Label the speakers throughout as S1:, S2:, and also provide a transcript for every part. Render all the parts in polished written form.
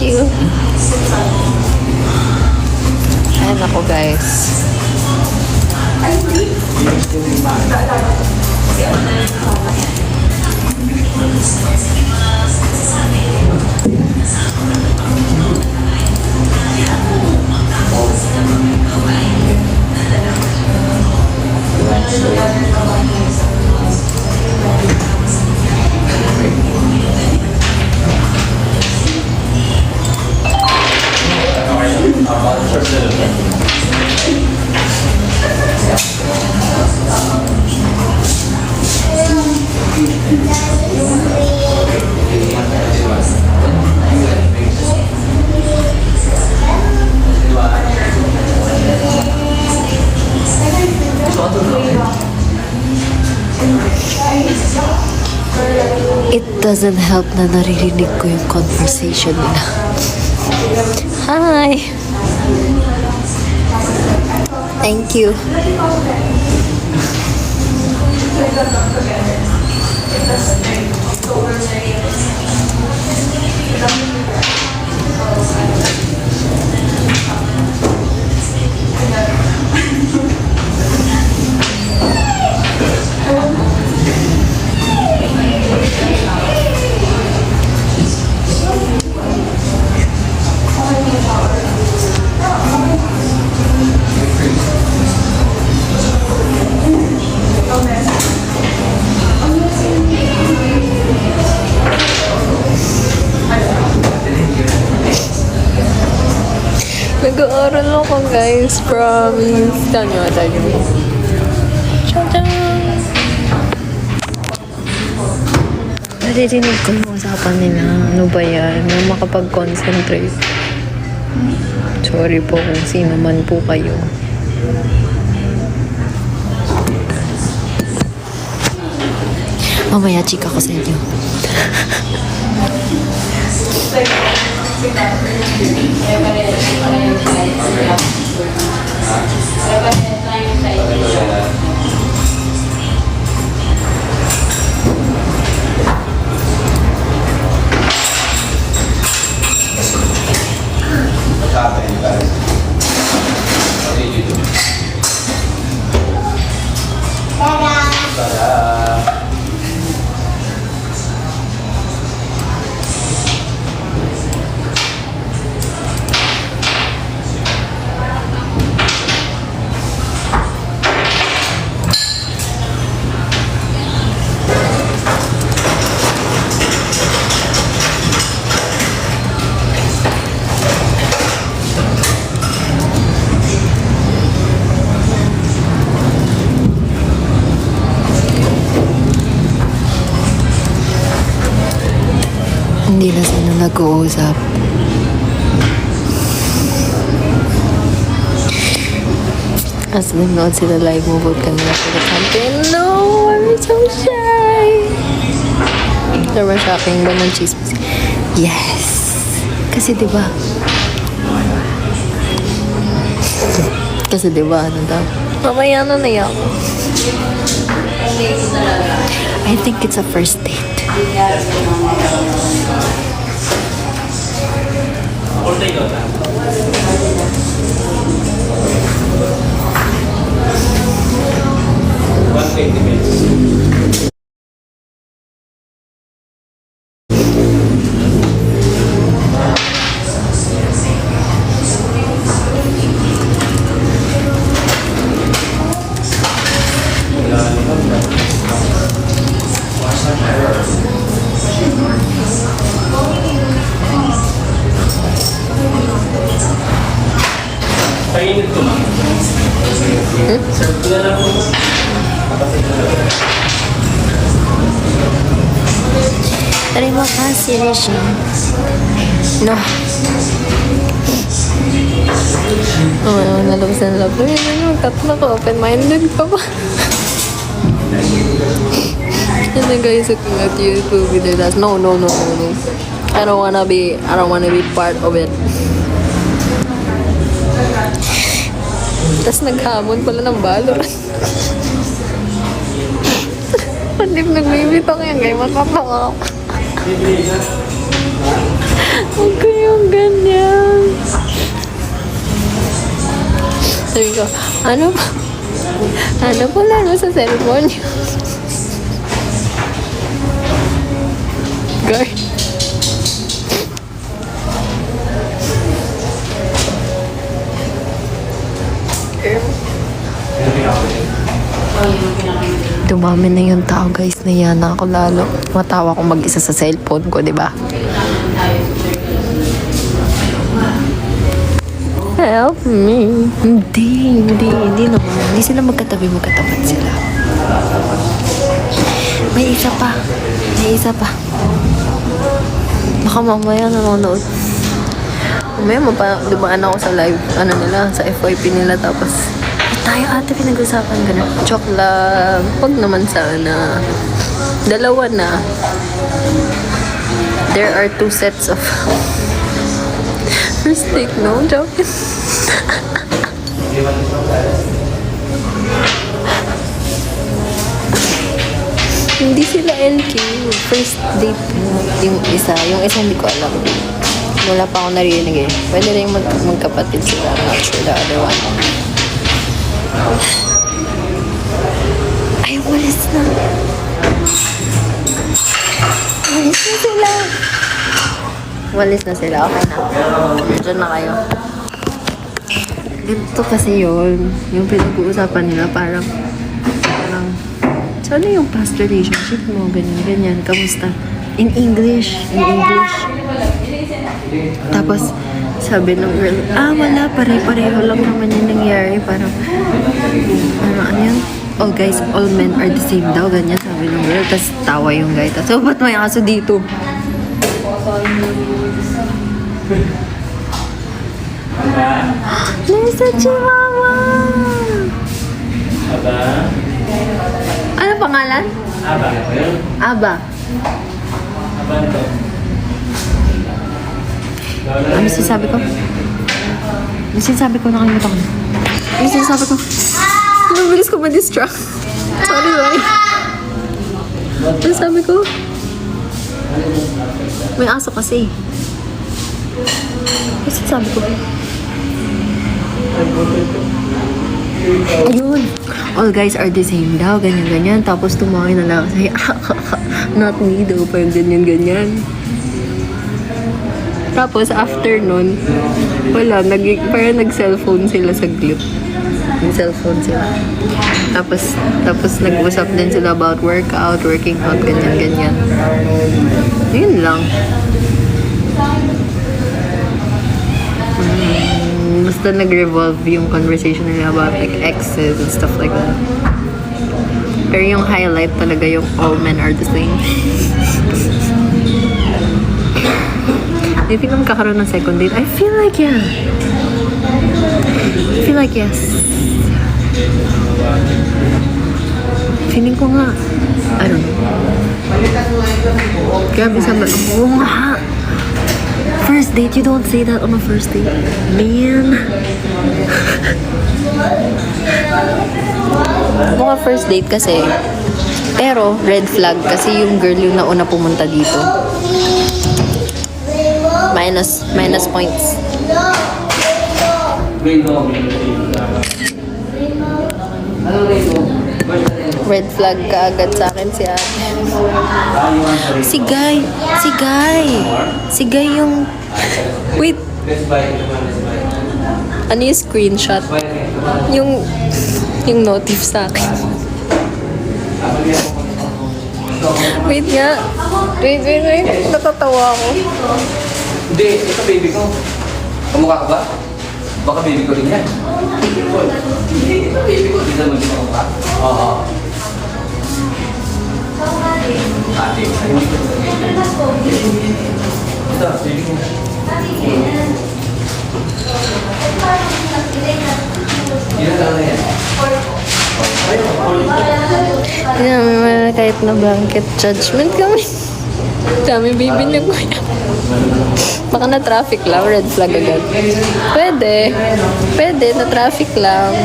S1: you. Ayan ako, guys. It doesn't help na naririnig ko yung conversation nila. Hi! Thank you. Nag-aaral ako, guys, promise. Tanya. Tadang! Naririnig ko yung usapan nila. Ano ba yan? Na makapag-concentrate. Sorry po kung sino man po kayo. Mamaya, chika ko sa inyo. Hindi na sila nag-uusap. As nanood sila live movie kanina sa campaign. No! I'm so shy! Naman shopping ba ng chismis? Yes! Kasi diba? Ano daw? Mamaya na naiyak. I think it's a first date.
S2: Painit ko lang. Serve ko na lang po.
S1: Terima kasih, Rishi. No. Oh, nalabas na love. Tatlo ko, open-minded ka ba? And then guys looking at YouTube with their dads. No. I don't wanna be part of it. Tapos naghamon pala ng Valorant. Hindi nagbibitong yan, guys. Makapaka. Huwag kayong ganyan. Sabi ko, ano ba? Ano po laro sa cellphone niyo? Guard. Dumami na yung tao, guys. Nahiya na ako lalo. Matawa ko mag-isa sa cellphone ko, di ba? Help me. Hindi naman. Hindi sila magkatapat sila. May isa pa. Baka mamaya nanonood. Mamaya dumaan ako sa live, sa FYP nila, tapos tayo ate pinag-usapan ka na. Joke lang. Huwag naman sana. Dalawa na. There are 2 sets of first date, no? Joke. Hindi sila LQ. First date yung isa. Yung isa hindi ko alam. Wala pa ako narinig eh. Pwede rin magkapatid sila. I'm not sure the other one. Ay, walis na. Walis na sila. Okay na. Diyan na kayo. Ganito kasi yun. Yung pinag-uusapan nila parang so ano yung past relationship mo? Ganyan. Kamusta? In English. Tapos, sabi ng girl, wala, pare-pareho lang naman yung nangyari. Parang ano yan? All guys, all men are the same daw. Ganyan, sabi ng girl. Tapos, tawa yung guy. Tapos, so, ba't may aso dito? Nasa Chihuahua!
S2: Aba?
S1: Ano pangalan?
S2: Aba.
S1: Aba.
S2: Aba ito.
S1: Ano sinasabi ko? Nakalimutan ko. Ano sinasabi ko? Mabilis ko ma-distract. Sorry. Ano sabi ko? May aso kasi. Ano sinasabi ko? Ayun. All guys are the same daw. Ganyan. Tapos tumawin na lang. Say, not me daw. Parang ganyan. Tapos, after nun, wala, parang nag-cellphone sila saglit. Nag-cellphone sila. Tapos nag-usap din sila about working out, ganyan. Yun lang. Basta nag-revolve yung conversation nila about like exes and stuff like that. Pero yung highlight talaga yung all men are the same. Do you think na magkakaroon ng second date? I feel like yeah. Yes. Feeling ko nga, I don't know. Grabe sabi, oo nga. First date, you don't say that on a first date. Man. Mga first date kasi. Pero, red flag kasi yung girl yung nauna pumunta dito. Minus points. Red flag ka agad sa akin si ate. Si Guy yung... Wait. Ano yung screenshot? Yung notif sa akin. Wait nga. Wait. Natatawa ako.
S3: Hindi, ito baby ko. Kamukha ka ba? Baka baby ko rin yan. Hindi, ito baby ko. Hindi naman din kamukha. Oo. Ate, hindi ko ito. Ito, baby ko. Ilan lang na yan?
S1: Hindi namin kahit na blanket judgment kami. Kami baby niya kuya. Baka na traffic lang, red flag agad. Pwede, na traffic lang.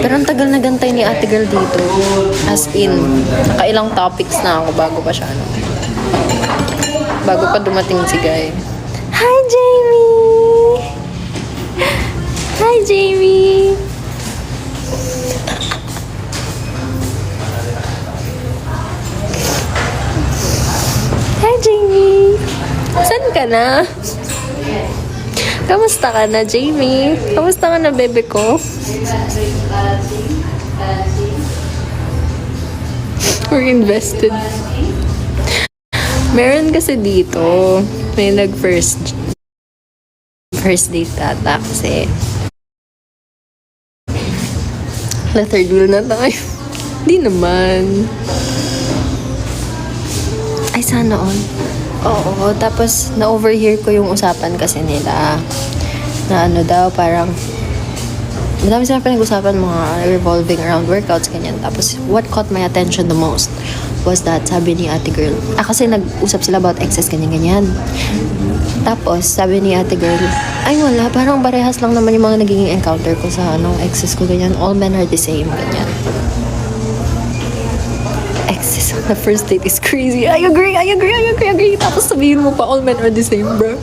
S1: Pero ang tagal na gantay ni ate girl dito. As in, nakailang topics na ako bago pa siya, bago pa dumating si Guy. Hi, Jamie! Hi, Jamie! Saan ka na? Kamusta ka na, Jamie? Kamusta ka na, bebe ko? We're invested. Meron kasi dito, may first date ata kasi na third wheel na tayo. Di naman. Ay, sana all. Oo, tapos na-overhear ko yung usapan kasi nila na ano daw, parang madami sila pinag-usapan mga revolving around workouts, ganyan. Tapos, what caught my attention the most was that sabi ni ate girl, kasi nag-usap sila about exes, ganyan-ganyan. Tapos, sabi ni ate girl, ay wala, parang parehas lang naman yung mga naging encounter ko sa exes ko, ganyan. All men are the same, ganyan. Exes on the first date is crazy. I agree. Tapos sabihin mo pa, all men are the same, bro.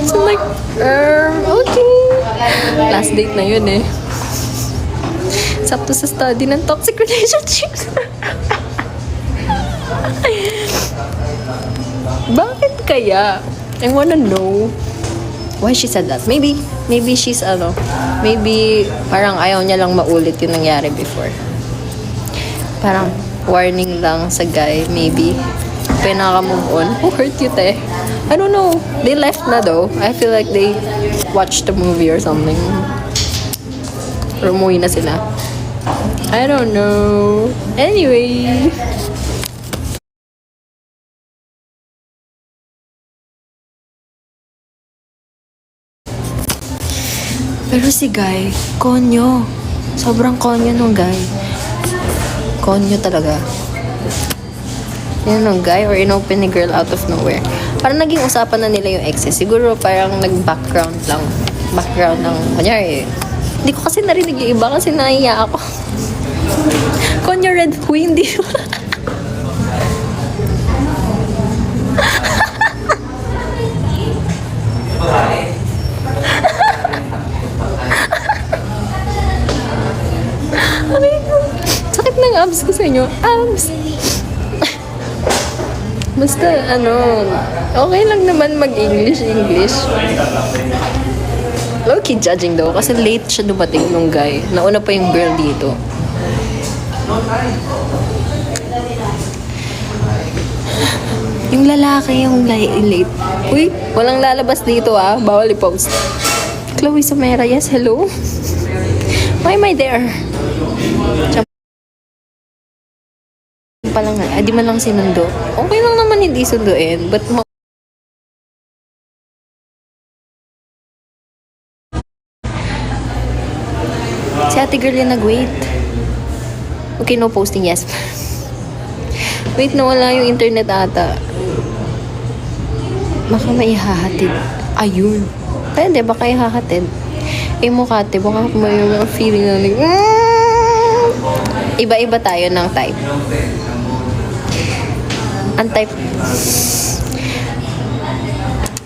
S1: So I'm like, okay. Last date na yun eh. Sakto sa study ng toxic relationships. Bakit kaya? I wanna know why she said that. Maybe she's maybe parang ayaw niya lang maulit yung nangyari before. Parang warning lang sa guy, maybe. Pinaka-move on. Who hurt you, te? I don't know. They left na though. I feel like they watched the movie or something. Or umuwi na sila. I don't know. Anyway. Pero si guy, konyo. Sobrang konyo nung guy. Konyo talaga. Yun nung guy or inopen ni girl out of nowhere. Parang naging usapan na nila yung exes. Siguro parang nag-background lang. Background ng, kunyari, hindi ko kasi narinig yung iba kasi nahiya ako. Konyo red queen, di ba? Sakit ng abs ko sa inyo. Abs! Basta, okay lang naman mag-English. Low-key judging daw kasi late siya dumating nung guy. Nauna pa yung girl dito. Yung lalaki yung late. Uy, walang lalabas dito bawal i-post. Chloe Samera, yes, hello? Why am I there? Palang di man lang sinundo. Okay lang naman hindi sunduin, but si ate girl yung nag-wait. Okay, no posting, yes. Wait, nawala yung internet ata. Baka may ihahatid. Ayun. Pwede, baka ihahatid. Mukate, baka may mga feeling na iba-iba tayo ng type. Ang type,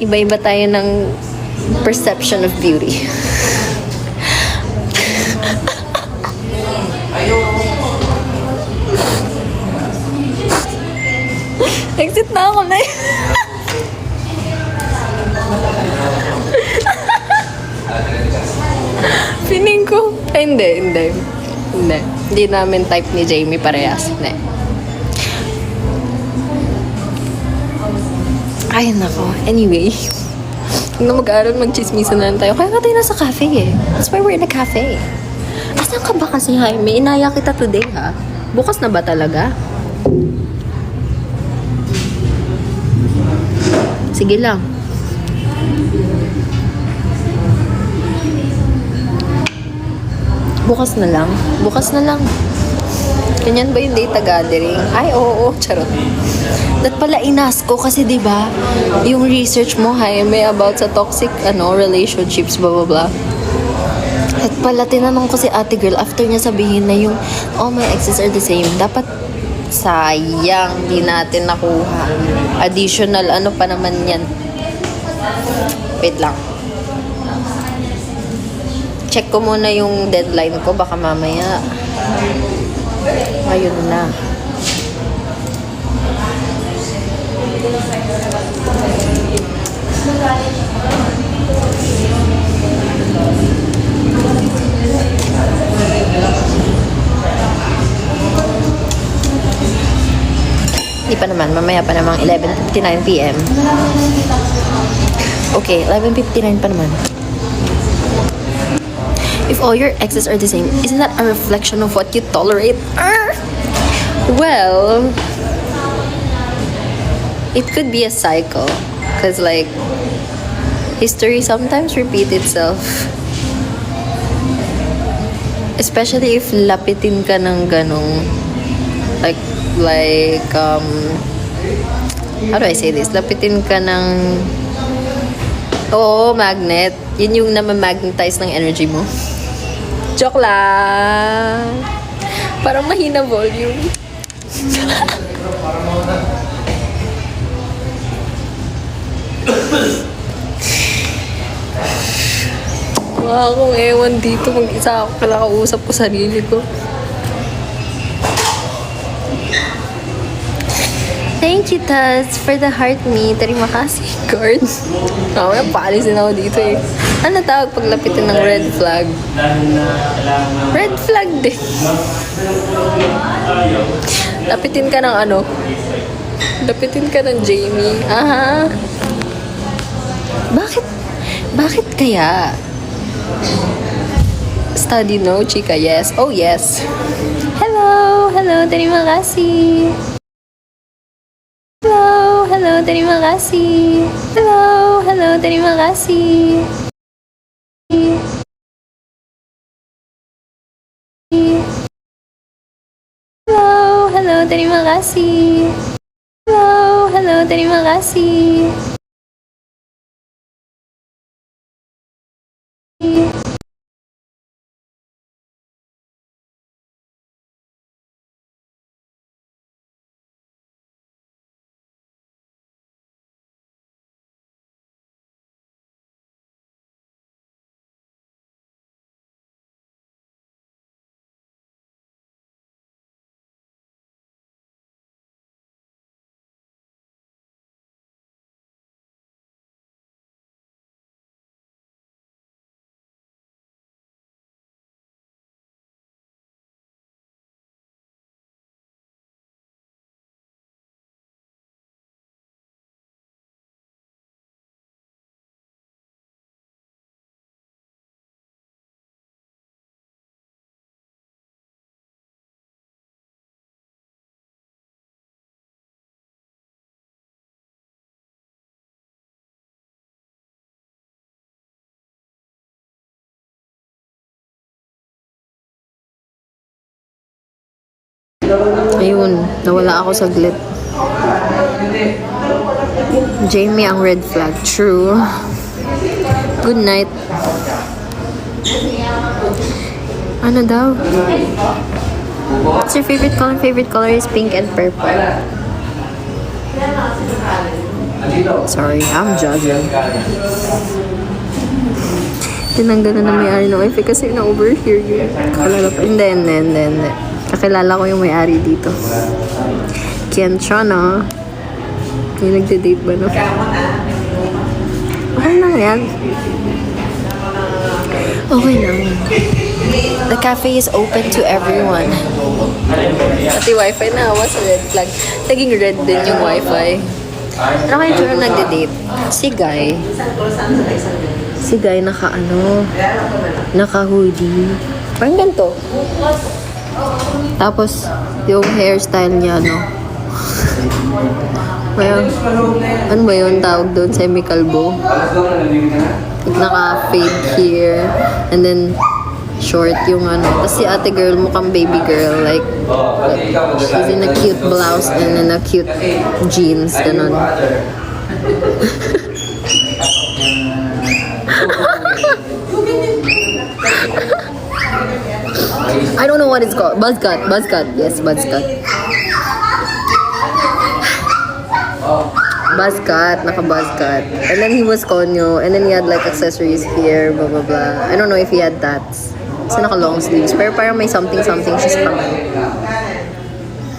S1: iba-iba tayo ng perception of beauty. Exit na ako na Feeling ko, hindi namin type ni Jamie parehas. Hindi. Ay, nako. Anyway. Huwag na mag-aaral, mag-chismisan na lang tayo. Kaya ka tayo nasa cafe eh. That's why we're in a cafe. Asan ka ba kasi, Jaime? Inaya kita today, ha? Bukas na ba talaga? Sige lang. Bukas na lang. Ganyan ba yung data gathering? Ay, oo, charot. That pala inas ko kasi 'di ba, yung research mo, Jaime, about sa toxic relationships, blah blah blah. At pala tinanong ko si ate girl after niya sabihin na yung all my exes are the same. Dapat sayang, di natin nakuha. Additional pa naman yan. Wait lang. check ko muna yung deadline ko. Baka mamaya. Ngayon na. Hindi pa naman. Mamaya pa namang 11:59 p.m. Okay, 11:59 pa naman. If all your exes are the same, isn't that a reflection of what you tolerate? Well, it could be a cycle. Because like, history sometimes repeat itself. Especially if lapitin ka ng ganong, how do I say this? Lapitin ka ng, oo, magnet. Yun yung namamagnetize ng energy mo. Joke lang. Parang mahina volume. Wala akong ewan dito. Mag-isa ako kalakausap ko sarili ko. Thank you, Taz, for the heart me. Terima kasih, God. Mamaya paalisin ako dito eh. Ano tawag paglapitin ng red flag? Red flag din. Lapitin ka ng ano? Lapitin ka ng Jamie. Aha. Bakit kaya? Study no, chika, yes. Oh, yes. Hello, terima kasih. Hello, terima kasih. Hello, terima kasih. Hello, terima kasih. Hello, terima kasih. Ayun, nawala ako saglit. Jamie ang red flag. True. Good night. Ano daw? What's your favorite color? Favorite color is pink and purple. Sorry, I'm judging. Tinanggal na may-ari ng wifi kasi na-overhear yun. Hindi. Kakilala ko yung may-ari dito. Kian siya, no? Yung nagde-date ba, no? Okay lang yan. Okay lang. The cafe is open to everyone. Pati wifi na, was red flag. Naging red din yung wifi. Ano kayo dyan nagde-date? Si Guy. Si Guy naka-hoodie. Parang ganito. Tapos, yung hairstyle niya, no? Well, ano ba yun tawag doon? Semi-kalbo. Naka-fade here. And then, short yung ano. Tapos si ate girl, mukhang baby girl. Like she's in a cute blouse and in a cute jeans. Ganon. I don't know what it's called. Buzzcut. Yes, buzzcut. Buzz cut, naka-buzz cut. And then he was conyo, and then he had like accessories here, blah blah blah. I don't know if he had tats. So naka-long sleeves, pero parang may something siya sa kamay.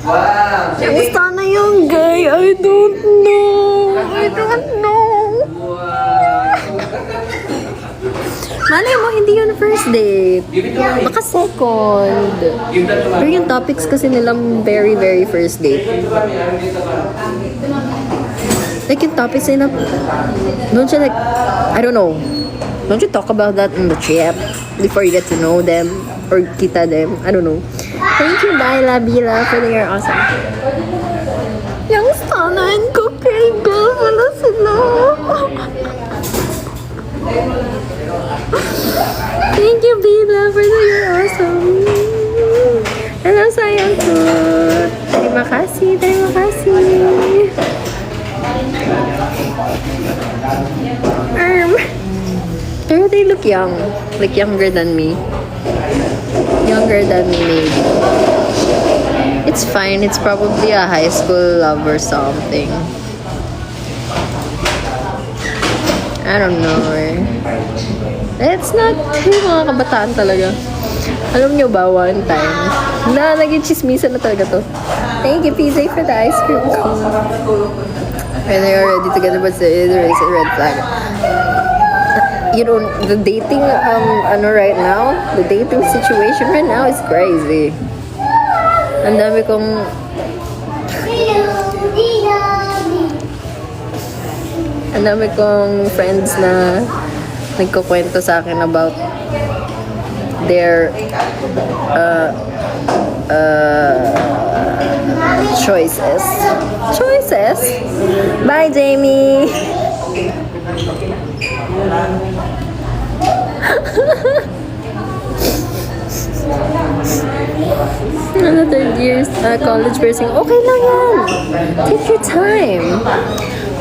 S3: Wow!
S1: Kamusta na yung guy? I don't know. I don't know. Malay mo, hindi yun first date.
S3: Give it to me.
S1: Baka second.
S3: Give that to
S1: Pero yung topics kasi nilang very, very first date. Like yung topics nila, don't you like, I don't know, don't you talk about that in the trip before you get to know them or kita them? I don't know. Thank you, Bila, for your awesome. Yung sanayin ko kay girl, wala sila. Thank you, Bila, for your awesome. Hello, sayang ko. Terima kasih. Pero they look young. Like younger than me. Younger than me, maybe. It's fine. It's probably a high school love or something. I don't know eh. It's not yung mga kabataan talaga. Alam nyo ba, one time, naging chismisan na talaga to. Thank you, PJ, for the ice cream cone. When they are ready together, but there is a red flag. You know, the dating, right now, the dating situation right now is crazy. Ang dami kong friends na nagkukwento sa akin about their choices. Bye, Jamie. Ano, third years college person. Okay lang yan. Take your time.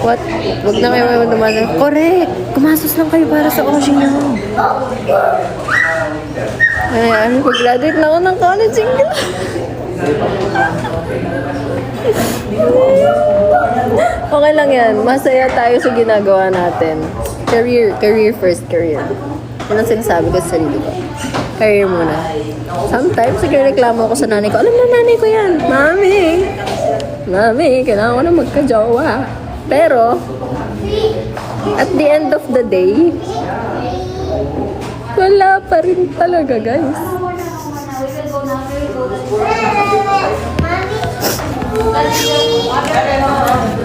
S1: What? Wag na kayo dumaan. Correct. Kumasos lang kayo para sa ocean nyo. Ay, pag-graduate na ako ng college. Okay lang yan. Masaya tayo sa ginagawa natin. Career first, career. Yun ang sinasabi ko sa sarili ko. Career muna. Sometimes, nagreklamo ako sa nanay ko. Alam na nanay ko yan. Mami, kailangan ko na magka-jowa. Pero, at the end of the day, wala pa rin talaga, guys.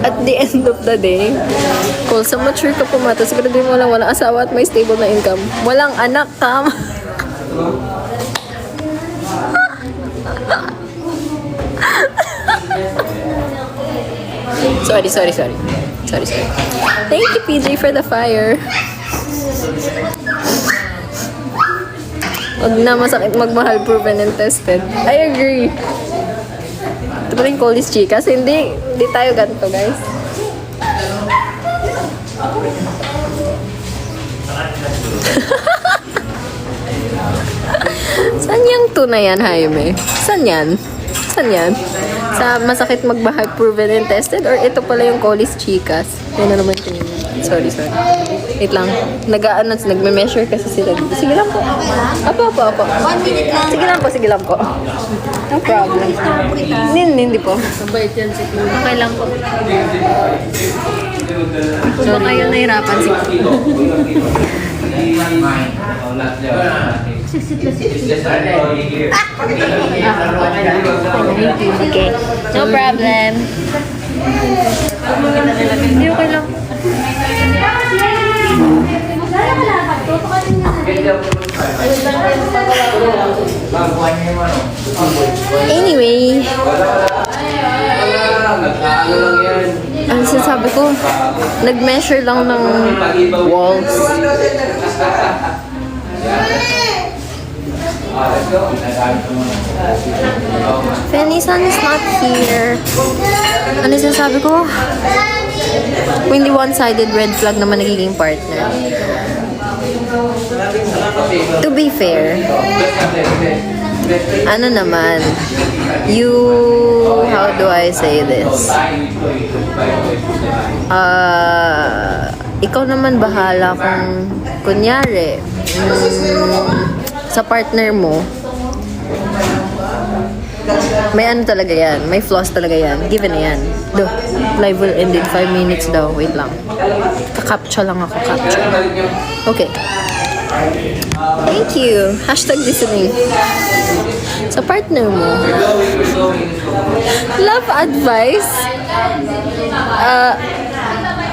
S1: At the end of the day, kung sa mature ka pumata, siguraduhin mo lang walang asawa at may stable na income. Walang anak ka. Sorry. Thank you, PJ, for the fire. Huwag na masakit magmahal, proven and tested. I agree. Ito pa rin Coldest Chicas. Hindi tayo ganito, guys. Saan yung tunay yan, Jaime? Saan yan? Sa masakit magmahal, proven and tested? Or ito pala yung Coldest Chicas? Yan na naman tingin. Sorry. Wait lang. Nagme-measure kasi sila. Sige lang po. Apo.
S4: 1 minute lang.
S1: Sige lang po. No problem. Hindi po. Okay lang po. So, baka yun nahirapan siguro. Okay. No problem. Hindi, okay lang. Anyway, ang sinasabi ko, nag-measure lang ng walls. Fenny-san is not here. Ano sinasabi ko? Kung hindi one-sided, red flag naman nagiging partner. To be fair, ano naman, you, how do I say this? Ikaw naman bahala kung, kunyari, sa partner mo, may ano talaga yan, may flaws talaga yan, given na yan. Do, live will end in 5 minutes daw, wait lang. Kakaptcha lang ako, capture. Okay. Thank you. Hashtag listening. Sa partner mo, love advice,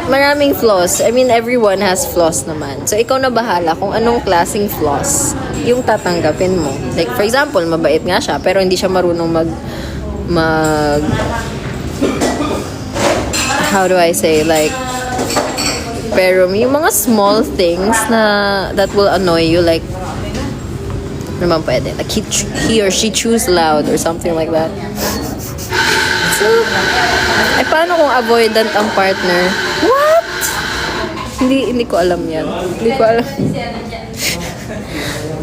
S1: maraming flaws. I mean, everyone has flaws naman. So, ikaw na bahala kung anong klaseng flaws yung tatanggapin mo. Like, for example, mabait nga siya, pero hindi siya marunong how do I say, like, pero yung mga small things na that will annoy you, like, naman pwede. Like, he or she chews loud or something like that. So, paano kung avoidant ang partner? What? Hindi ko alam yan. Hindi ko alam.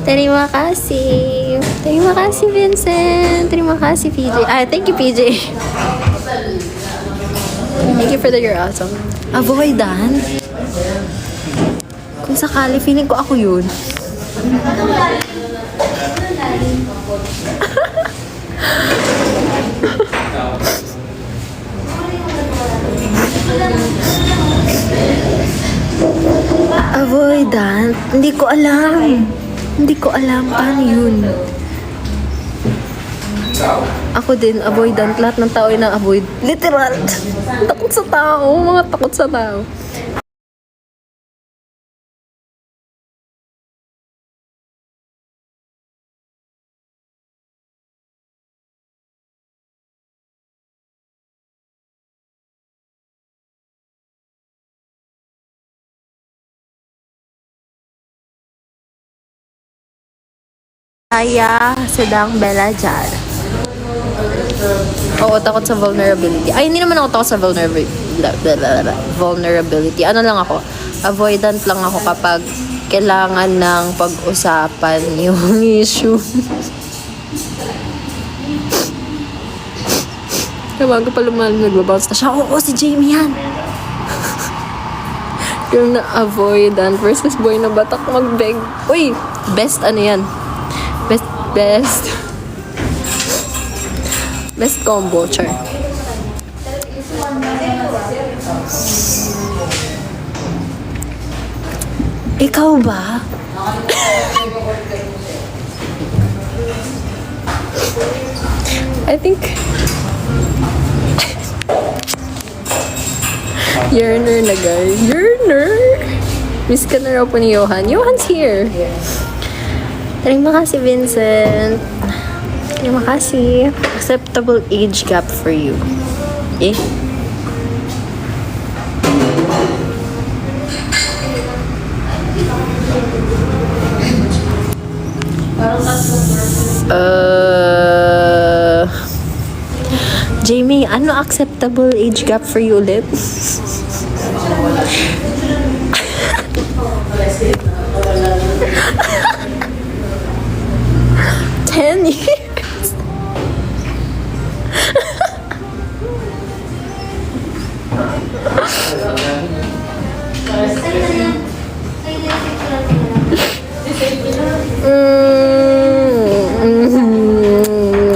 S1: Terima kasih. Terima kasih, Vincent. Terima kasih, PJ. Thank you, PJ. Thank you for that. You're awesome. Avoidant? Kung sakali, feeling ko ako yun. Avoidant? Hindi ko alam. Hindi ko alam paano yun. Ako din, avoidant. Lahat ng tao ay na-avoid. Literal. Takot sa tao. Mga takot sa tao. Kaya sedang belajar. Oo, takot sa vulnerability. Ay, hindi naman ako takot sa vulnerability. Ano lang ako? Avoidant lang ako kapag kailangan ng pag-usapan yung issue. Kapag pa lumalang nagbabounce na siya, oo, si Jamie yan. Yung na-avoidant versus boy na batak mag-beg. Uy, best ano yan? Best combo, char. Ikaw ba? I think yearner na guys. Yearner! Miss ka na raw po ni Johan. Johan's here. Terima kasih, Vincent. Terima kasih. Acceptable age gap for you. Eh? Jamie, ano acceptable age gap for you ulit? 10 years.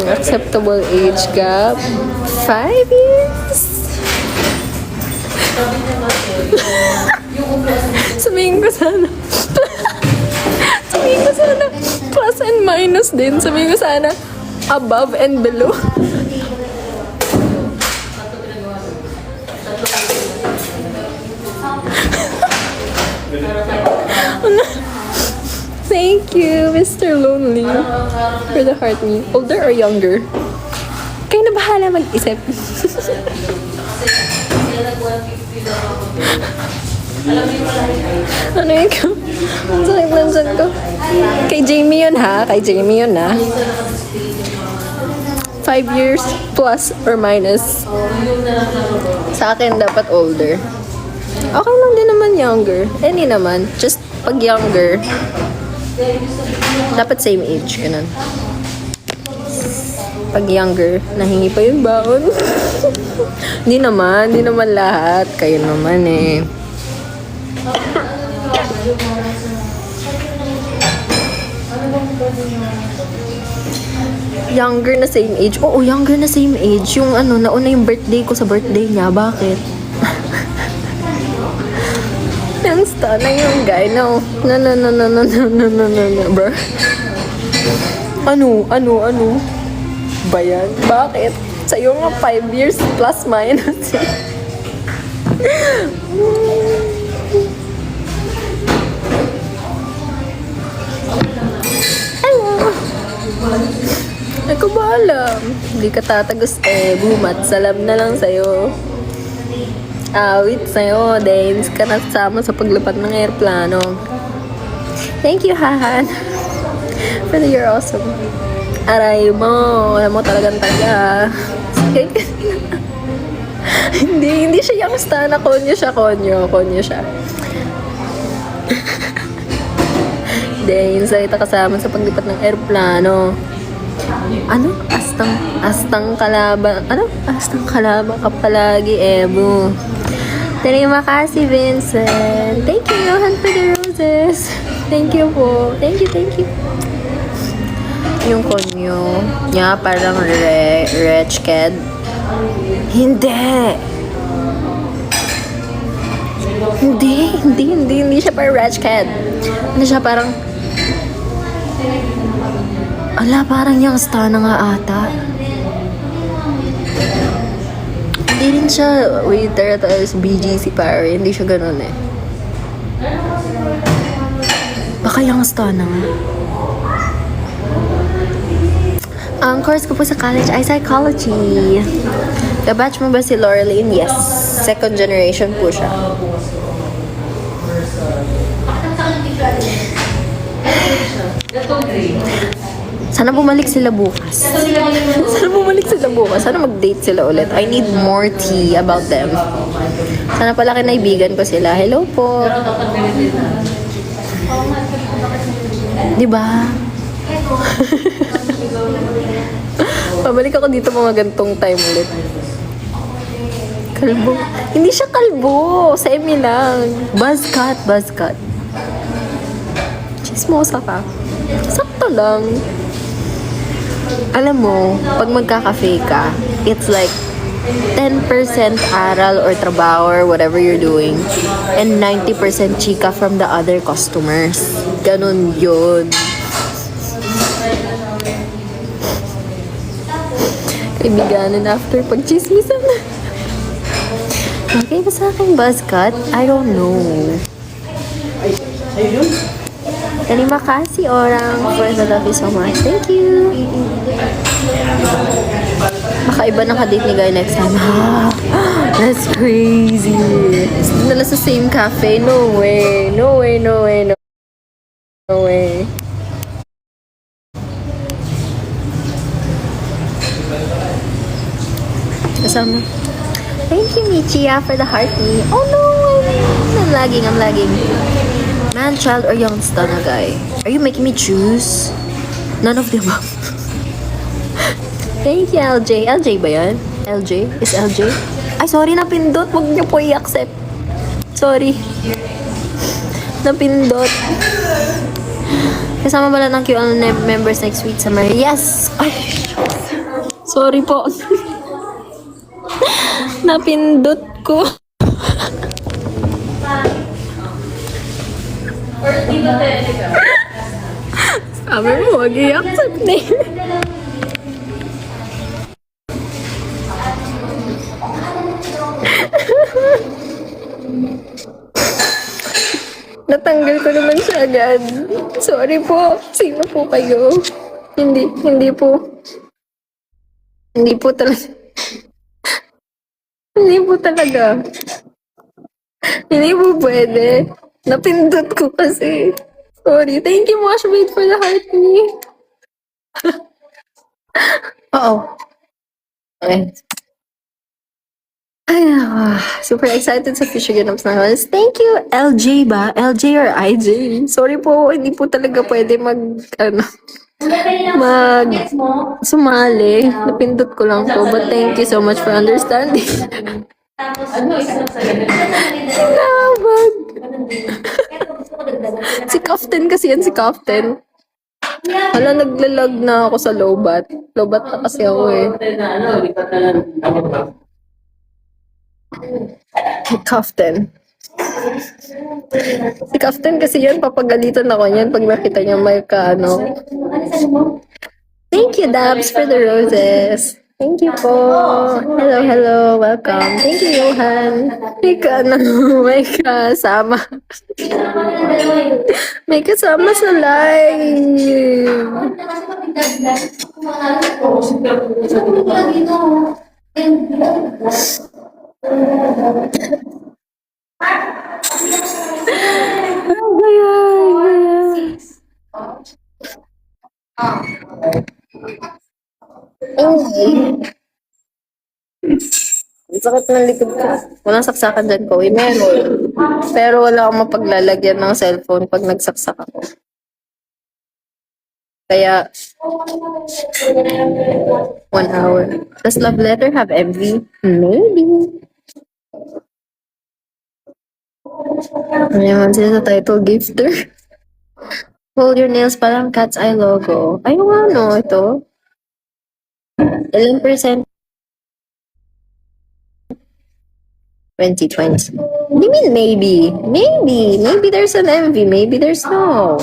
S1: Acceptable age gap 5 years. Sabihin ko sana plus and minus din. Sabihin ko sana above and below. Thank you, Mr. Lonely, for the heart me. Older or younger? Kayo na bahala mag-isip. Ano yun ko? Ang sakit lang dyan ko. Kay Jamie yun ha? Kay Jamie yun ha? 5 years plus or minus. Sa akin dapat older. Okay lang din naman younger. Any naman. Just pag younger, dapat same age. Ganun. pag younger, nahingi pa yung baon. Hindi naman lahat. Kayo naman eh. Younger na same age. Oo, younger na same age. Yung ano, nauna yung birthday ko sa birthday niya. Bakit? Yung star na yung guy. No, bro. Ano? Ba yan? Bakit? Sa'yo nga 5 years plus minus. Hello. Ako ba alam? Hindi ka tatagos eh. Bumat, salam na lang sa'yo. Awit sa'yo. Dance ka na sama sa paglipad ng aeroplano. Thank you, Hahan. Pero you're awesome. Aray mo. Alam mo talagang taga. Sige. hindi siya yung stan. Konyo siya. Dance, kita kasama sa paglipad ng aeroplano. Ano? Astang kalaban. Ano? Astang kalaban ka palagi, Ebu. Terima kasih, Vincent. Thank you, Johan, for the roses. Thank you po. Thank you. Yung konyo niya parang rich kid. Hindi siya parang rich kid. Ano siya parang parang yung star na nga ata. Hindi rin siya waiter tapos BGC pare. Hindi siya ganun eh. Baka yung star na nga. Ang course ko po sa college ay psychology. Kabatch mo ba si Laureline? Yes. Second generation po siya. Sana bumalik sila bukas. Sana mag-date sila ulit. I need more tea about them. Sana pala kinaibigan ko sila. Hello po. Diba? Pabalik ako dito mga gantong time ulit. Kalbo. Hindi siya kalbo. Semi lang. Buzz cut. Chismosa ka. Sakto lang. Alam mo, pag magkaka-fake ka, it's like 10% aral or trabaho or whatever you're doing and 90% chika from the other customers. Ganun yun. Kaibiganan after pag-chismisan. Okay ba sa akin buzz cut? I don't know. Terima kasih orang for the love you so much. Thank you. Makaiba ng kadate ni Guy next time. That's crazy. Nala sa same cafe. No way. Kasama. Thank you, Michia, for the heart me. Oh no! I'm lagging. Man, child, or young star na guy? Are you making me choose? None of the above. Thank you, LJ. LJ ba yan? LJ? Is LJ? Ay, sorry, napindot. Huwag niyo po i-accept. Sorry. Napindot. Kasama pala ng QL members next week sa Mary. Yes! Ay, sorry po. Napindot ko. Sabi mo, huwag i-accept na yun. Natanggal ko naman siya agad. Sorry po. Sino po kayo? Hindi po talaga. Hindi po pwede. Napindot ko kasi. Sorry. Thank you, Moshmate, for the heart me. Oo. Okay. Ay, super excited sa future ganaps na halos. Thank you, LJ ba? LJ or IJ? Sorry po, hindi po talaga pwede mag sumali. Napindot ko lang to. But thank you so much for understanding. Sinabag. Si Kaften kasi yan, si Kaften. Hala, naglalag na ako sa lobat. Lobat na kasi ako eh. Si Kaften. Si Kaften kasi yan, papagalitan ako yan pag nakita niya may kaano. Thank you, Dabs, for the roses. Thank you po. Hello, hello. Welcome. Thank you, Johan. May may kasama. May kasama sa live. Ang sakit ng likod ko. Walang saksakan dyan ko. Meron. Pero wala akong mapaglalagyan ng cellphone pag nagsaksak ako. Kaya, 1 hour. Does love letter have MV? Maybe. Mayaman sila sa title gifter. Hold your nails, parang cat's eye logo. Ay, ano ito? Ilan percent? 2020. What do you mean maybe? Maybe. Maybe there's an MV. Maybe there's no.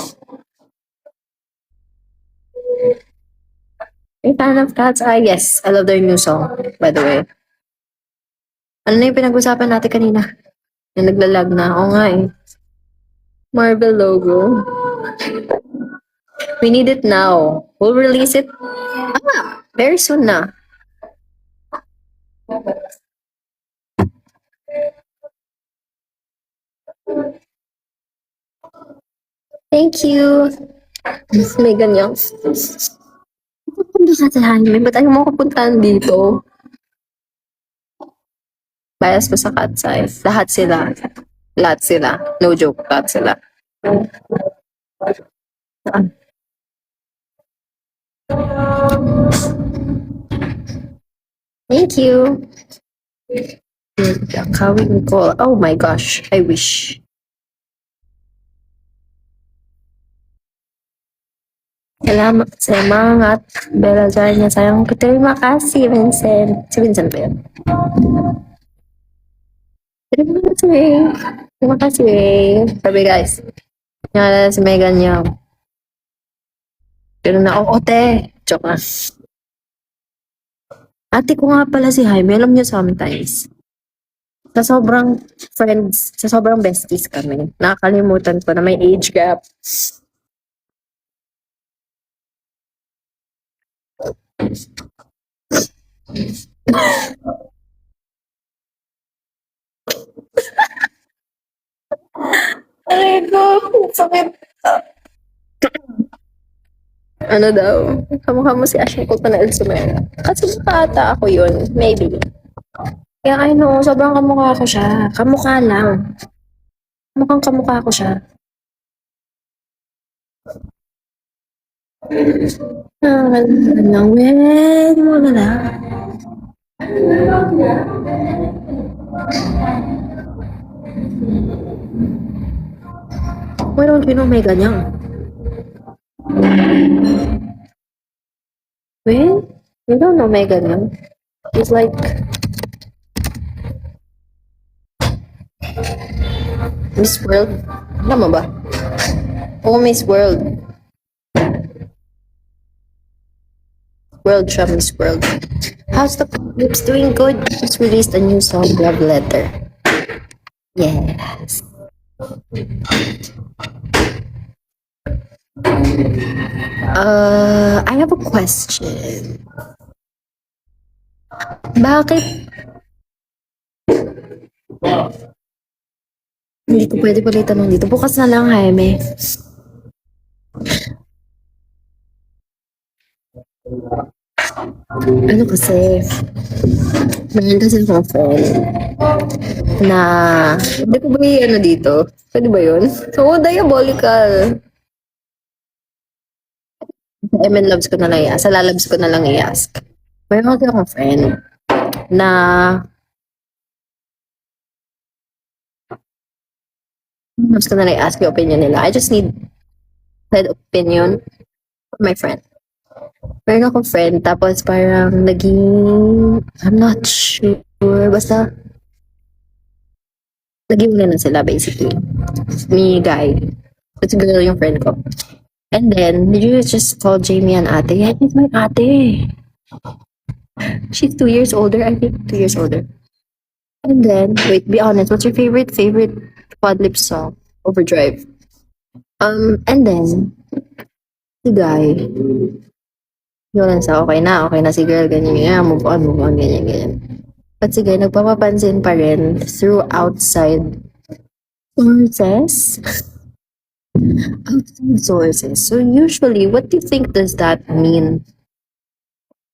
S1: Are you a fan of Cat's Eye? Yes. I love their new song, by the way. Ano na yung pinag-usapan natin kanina? Yung naglalag na. Oo nga eh. Marvel logo. We need it now. We'll release it. Very soon na. Thank you. May ganyan. Pupunta ka sa Jaime. Ba't ayaw mo kapuntahan dito? Bias ko sa Cat's Eye. Lahat sila. Lahat sila. No joke. Lahat sila. Thank you. Kawing Nicole. Oh my gosh. I wish. Salamat sa mga Bella dyan niya. Sayang terima kasih, Vincent. Si Vincent ba yan? Terima kasih, Ray. Terima kasih, Ray. Sabi guys. Nga si Megan niya. Pero na, te. Joke na. Ate ko nga pala si Jaime. Alam niyo sometimes. Sa sobrang friends, sa sobrang besties kami. Nakakalimutan ko na may age gap. Aray ko, sakit. Ano daw? Kamukha mo si Ashley Cole na El Sumera. Kasi bata ako yun. Maybe. Kaya I know, sobrang kamukha ko siya. Kamukha lang. Mukhang kamukha ko siya. Lang, well, wala na. Why don't you know may ganyan? Well, you don't know may ganyan. It's like Miss World. Tama ba? Oo, Miss World. World siya, Miss World. How's the lips doing? Good. Just released a new song, Love Letter. Yes. I have a question. Bakit hindi ko pwede pala itanong dito? Bukas na lang, Jaime. Ano kasi, mayroon kasi akong friend na, hindi ko ba ano dito? Pwede ba yun? So, diabolical. Sa MN Loves ko na lang i-ask. Sa Lalabs ko na lang i-ask. Meron kasi akong friend na Loves ko na lang i-ask yung opinion nila. I just need said opinion from my friend. Meron akong friend, tapos parang naging, I'm not sure, basta, naging na sila basically. Me, guy. It's girl yung friend ko. And then, you just call Jamie an ate. Yeah, she's my ate. She's 2 years older, I think. 2 years older. And then, wait, be honest, what's your favorite Quad Lips song? Overdrive. And then, si guy, yun sa okay na si girl, ganyan, move on, ganyan. But si guy, nagpapapansin pa rin through outside sources. Outside sources. So usually, what do you think does that mean?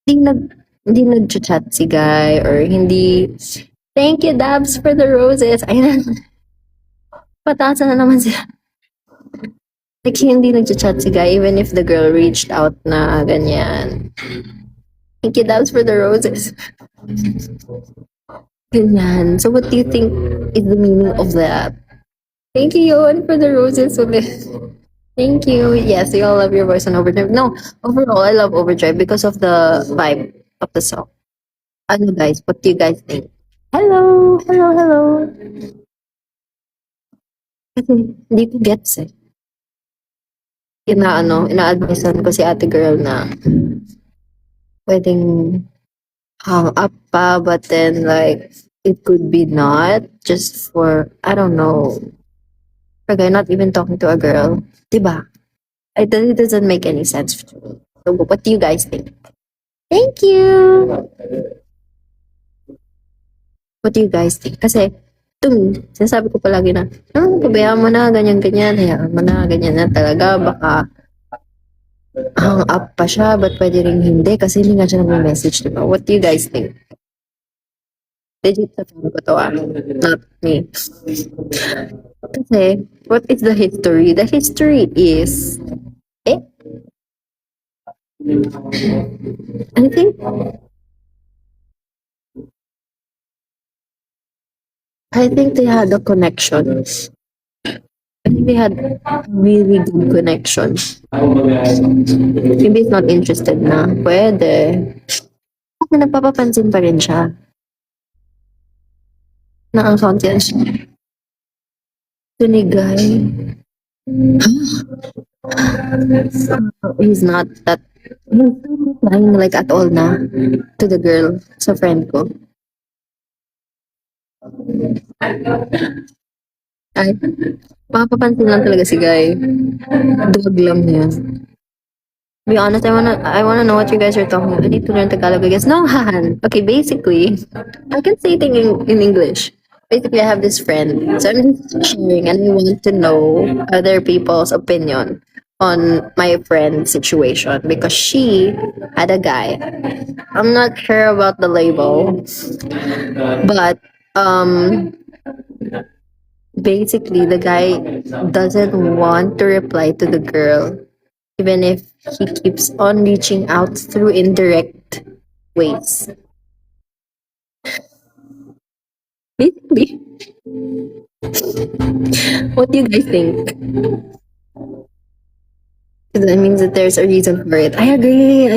S1: Hindi nag-chat si guy or hindi, thank you, Dabs, for the roses. Ayun, patasan na naman sila. Like, hindi nag-chat si guy even if the girl reached out na ganyan. Thank you, Dabs, for the roses. Ganyan. So what do you think is the meaning of that? Thank you, Yohan, for the roses. Thank you. Yes, we all love your voice on Overdrive. No, overall, I love Overdrive because of the vibe of the song. Ano guys, what do you guys think? Hello! Kasi hindi ko gets eh. Ina-advisean ko si ate girl na pwedeng hang up pa, but then like, it could be not, just for, I don't know, for a guy not even talking to a girl. Diba? It doesn't make any sense. So what do you guys think? Thank you! What do you guys think? Kasi, sinasabi ko palagi na, pabayaan mo na, ganyan, hayaan mo na, ganyan na talaga, baka hang up pa siya, but pwede rin hindi, kasi hindi nga siya nag-message, diba? What do you guys think? Legit sa ko to, not me. Kasi, what is the history? The history is, I think they had a connection. I think they had really good connection. Maybe he's not interested na. Pwede. Kasi nagpapapansin pa rin siya. Na ang conscience. Tunigay. He's not lying like at all na to the girl, sa friend ko. Ay, mapapansin lang talaga si guy. Dog lang niya. To be honest, I wanna know what you guys are talking about. I need to learn Tagalog, I guess. No, Han. Okay, basically, I can say things in English. Basically, I have this friend. So I'm just sharing and I want to know other people's opinion on my friend's situation because she had a guy. I'm not sure about the label, but basically the guy doesn't want to reply to the girl even if he keeps on reaching out through indirect ways. Basically, what do you guys think? That means that there's a reason for it. I agree.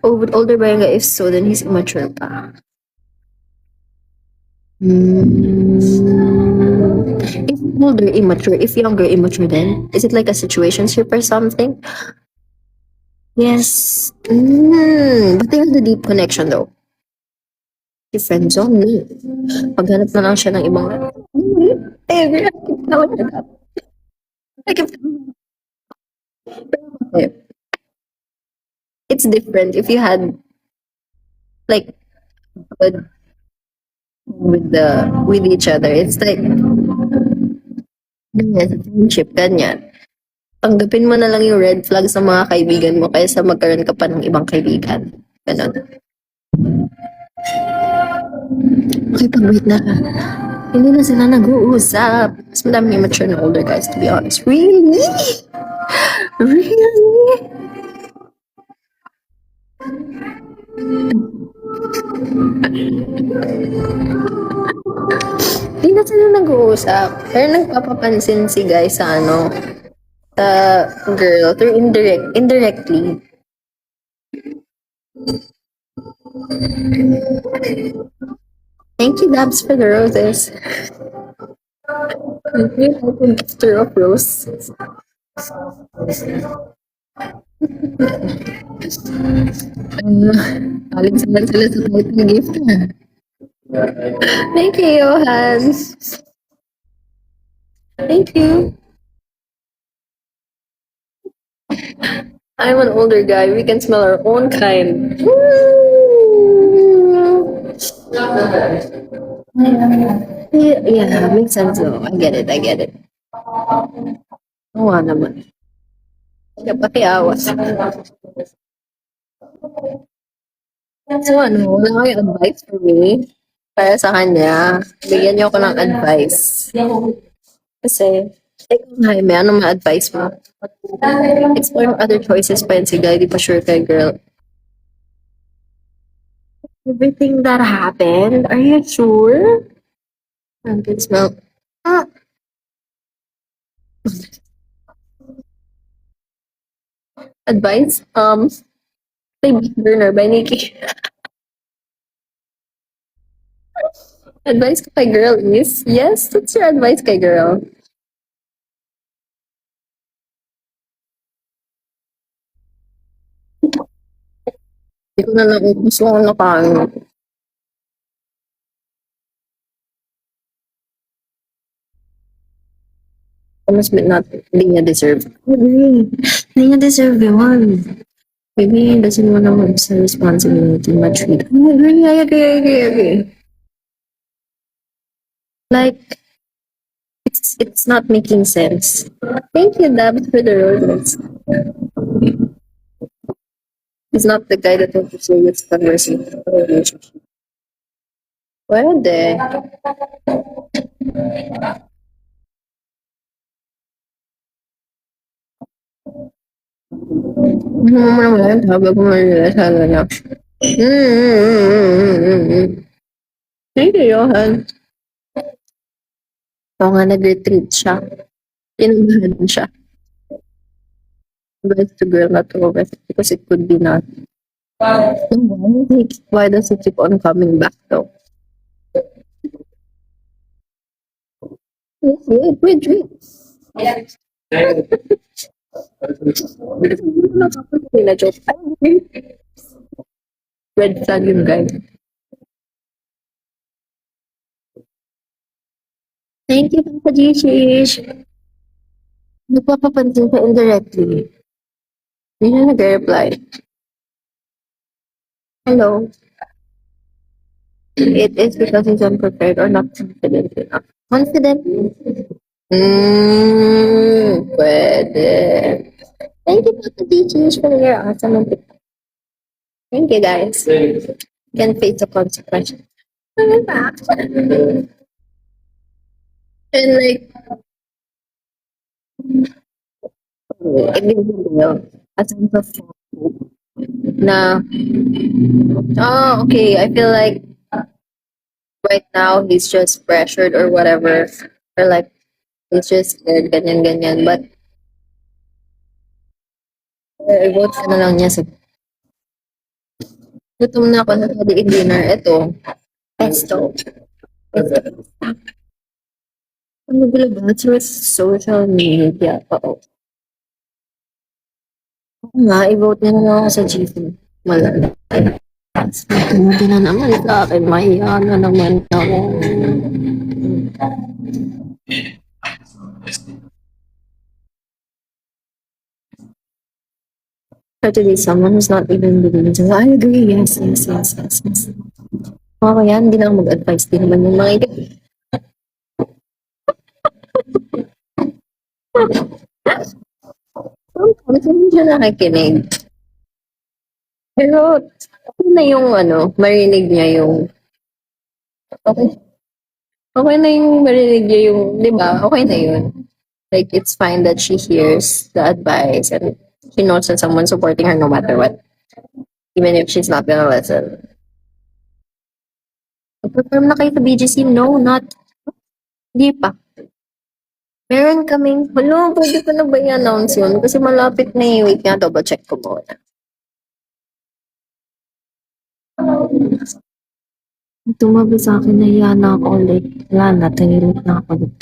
S1: Oh, but older ba yung guy? If so, then he's immature pa. If older, immature. If younger, immature then? Is it like a situationship or something? Yes. But they have the deep connection though. Si friendzone, paghanap na lang siya ng ibang I agree. I keep it's different if you had like with each other. It's like friendship, ganyan. Tanggapin mo na lang yung red flag sa mga kaibigan mo kaysa magkaroon ka pa ng ibang kaibigan. Ganon. Okay, pag-wait na. Hindi na sila nag-uusap. Mas madami immature na older guys, to be honest. Really? Really? Di na sila nag-uusap. Pero nagpapapansin si guy sa ano, sa girl through indirectly. Thank you, Dabs, for the roses. Thank you, for the gifter of roses. Alig sila sa title gift. Thank you, Johan. Thank you. I'm an older guy. We can smell our own kind. Yeah, makes sense though. I get it. Oo nga naman. Siya pati awas. So ano, wala kayong advice for me? Para sa kanya, bigyan niyo ako ng advice. Kasi, ikaw Jaime, ano ma-advice mo? Explore other choices pa yun si guy, di pa sure kay girl. Everything that happened, are you sure? I can smell. Ah. Advice? Play Beat Burner by Nikki. Advice ko kay girl is, yes, what's your advice kay girl? Hindi ko na naubos ko na paano. Must be not, hindi niya deserve. Agree. Hindi niya deserve yun. Maybe he doesn't want to have some responsibility much with. I agree. Like, it's not making sense. Thank you, Dab, for the roses. He's not the guy that wants to serious conversation or relationship. Pwede. Ano mo naman, sabi ko marirealize sa niya. Thank you, Johan. Oo nga, nag-retreat siya. Inabahan siya. Advice to girl not to overthink because it could be not. Why does he keep on coming back though? Wait. Na-joke. Red flag yung guy. Thank you, Papa Gishish. Nagpapapansin ka indirectly. Hindi na nag-reply. Hello. It is because he's unprepared or not confident enough. Confident? Pwede. Thank you, Papa Gishish, for your awesome. Thank you, guys. You can face the consequences. And like, it gives a sense of hope na, oh, okay, I feel like right now he's just pressured or whatever, or like he's just scared, ganyan, but i-vote ka na lang niya sa gutom na ako sa dinner. Ito, pesto. Ano ba ba? Through social media pa. Oo nga, i-vote niya na lang ako sa GC. Malala. Hindi na naman sa akin. Mahiya na naman ako. Today, someone who's not even believing. So, I agree. Yes. Ako yan, hindi na ako mag-advise. Di naman yung mga Sometimes hindi siya nakikinig. Pero, okay na yung marinig niya yung, okay na yung marinig niya yung, di ba? Okay na yun. Like, it's fine that she hears the advice and she knows that someone's supporting her no matter what, even if she's not gonna listen. Perform na kayo sa BGC? No, not. Hindi pa. Meron kaming, pwede ko na ba i-announce yun? Kasi malapit na eh. Wait nga, double check ko muna. Tumabi sa akin, nahiya na ako ulit. Wala na, tahimik na ako ulit.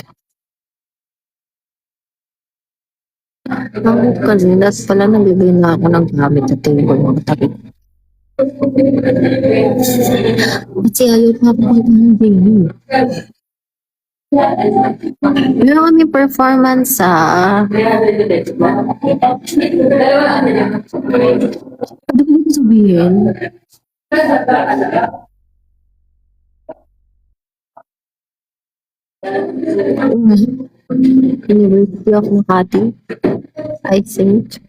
S1: Bakit kasi, das pala nabibili na ako ng gamit sa table ng tabi. Kasi ayaw pa ako ng baby. Meron kami performance sa... Ano ko sabihin? University of Makati. I think.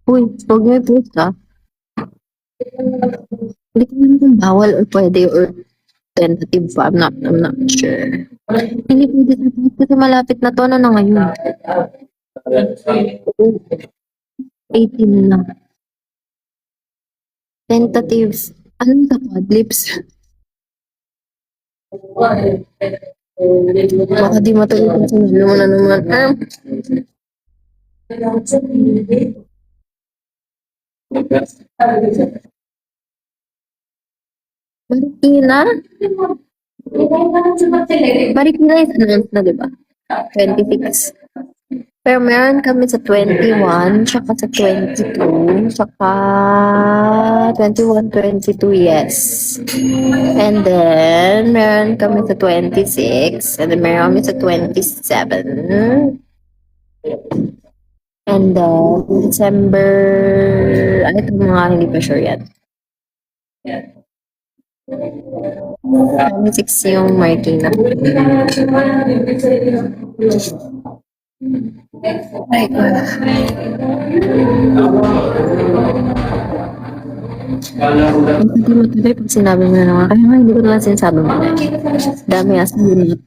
S1: Uy, huwag may post ah. Hindi ko naman kung bawal or pwede or tentative pa. I'm not sure. Hindi pwede sa post kasi malapit na to. Ano na ngayon? 18 na. Tentatives. Ano sa Quadlips? Baka di matuloy kung sinabi mo na naman. Marikina? Marikina is announced na, diba? 26. Pero meron kami sa 21, tsaka sa 22, tsaka 21, 22, yes. And then, meron kami sa 26, and then meron kami sa 27. And then, December, ito mga hindi pa sure yan. 26 yung Marikina. Ay, hindi matuloy pag sinabi mo na naman. Kaya nga, hindi ko naman sinasabi mo na. Dami as bunot.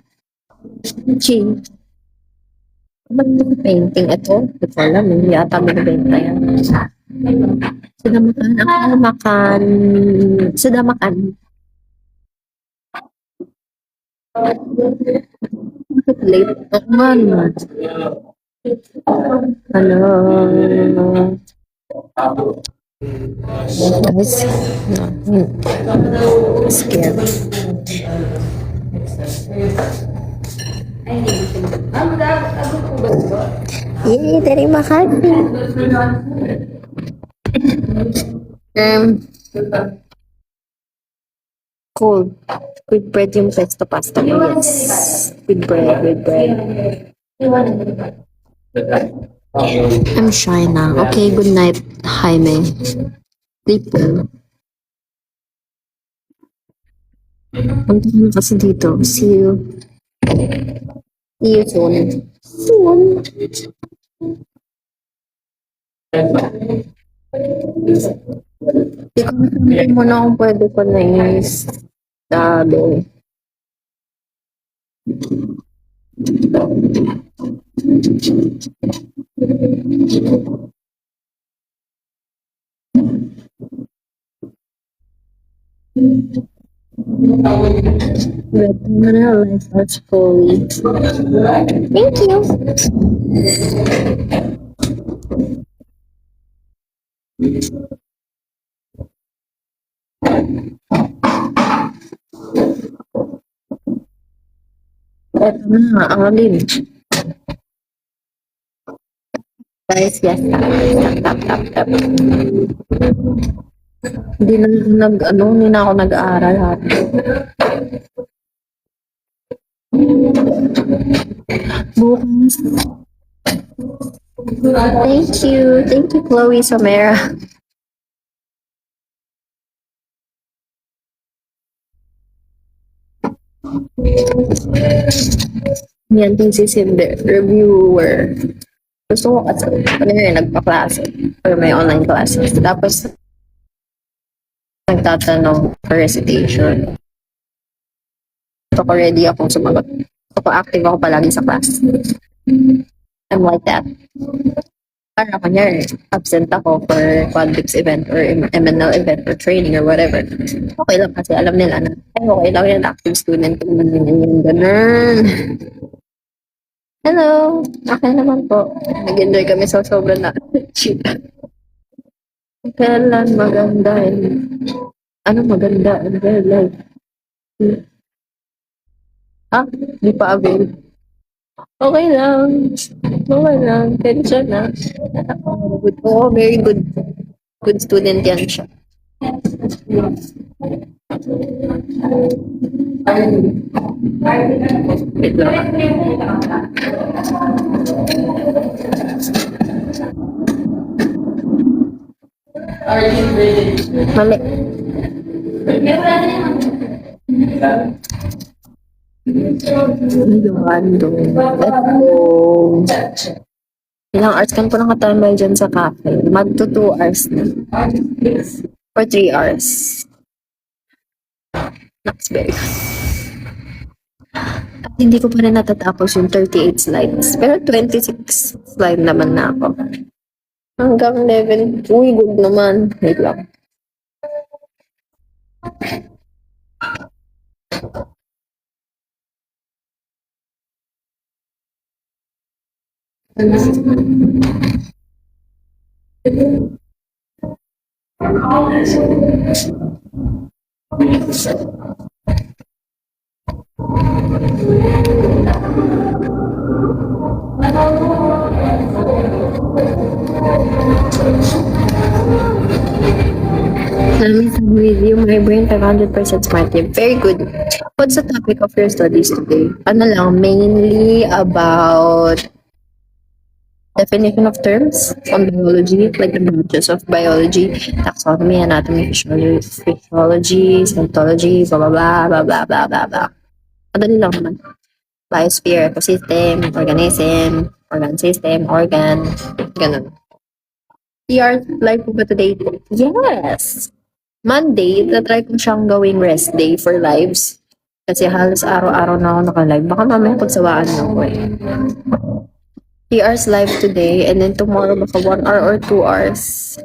S1: Chin. Ano yung painting ito? Hindi ko alam. Hindi ata binibenta yan. Sudamakan. Ako makan. Sudamakan. Bakit late? Ako nga naman. Hello. Guys, scared. Yay, terima kasih. Cold. With bread yung pesto pasta. Yes. With bread, with bread. I'm shy na. Okay, good night, Jaime. Sleep well. Punta ka na kasi dito. See you. See you soon. Soon. Hindi ko sabihin mo na kung pwede ko na sabi. But I'm gonna life as fully. Thank you. Eto na, ang alin. Guys, yes. Tap. Hindi na ako nag-aaral ha. Bukas. Thank you. Thank you, Chloe Somera. Yan din si Cinder, reviewer. Gusto ko kasi, nagpa-klase or may online classes. Tapos, nagtatanong for recitation. So, ready akong sumagot. So, active ako palagi sa class. I'm like that. Para kunyari, absent ako for Quadrips event or MNL event or training or whatever. Okay lang kasi alam nila na, ay okay lang yan, active student. Yung ganun. Hello! Okay naman po. Nag-enjoy kami sa sobrang na cheap. Kailan maganda ano maganda? Ano like, di pa avail. Okay lang. Okay lang. Tension na. Good. Oh, very good. Good student yan siya. Wait lang. Mali. Medyo random. Let's go. Ilang hours kan po nakatambay dyan sa cafe? Magto 2 hours na. Or 3 hours. That's very good. At hindi ko pa rin natatapos yung 38 slides. Pero 26 slide naman na ako. Hanggang 11. Uy, good naman. Wait lang. Let me start with you, my brain 500% smart. Very good. What's the topic of your studies today? Ano lang, mainly about definition of terms on biology, like the branches of biology, taxonomy, anatomy, physiology, cytology, blah, blah, blah, blah, blah, blah, blah. Madali lang naman. Biosphere, ecosystem, organism, organ system, organ, ganun. ER live po ba today? Yes! Monday, na-try ko siyang gawing rest day for lives. Kasi halos araw-araw na ako naka-live. Baka mamaya pagsawaan na ako eh. PR's live today and then tomorrow baka 1 hour or 2 hours.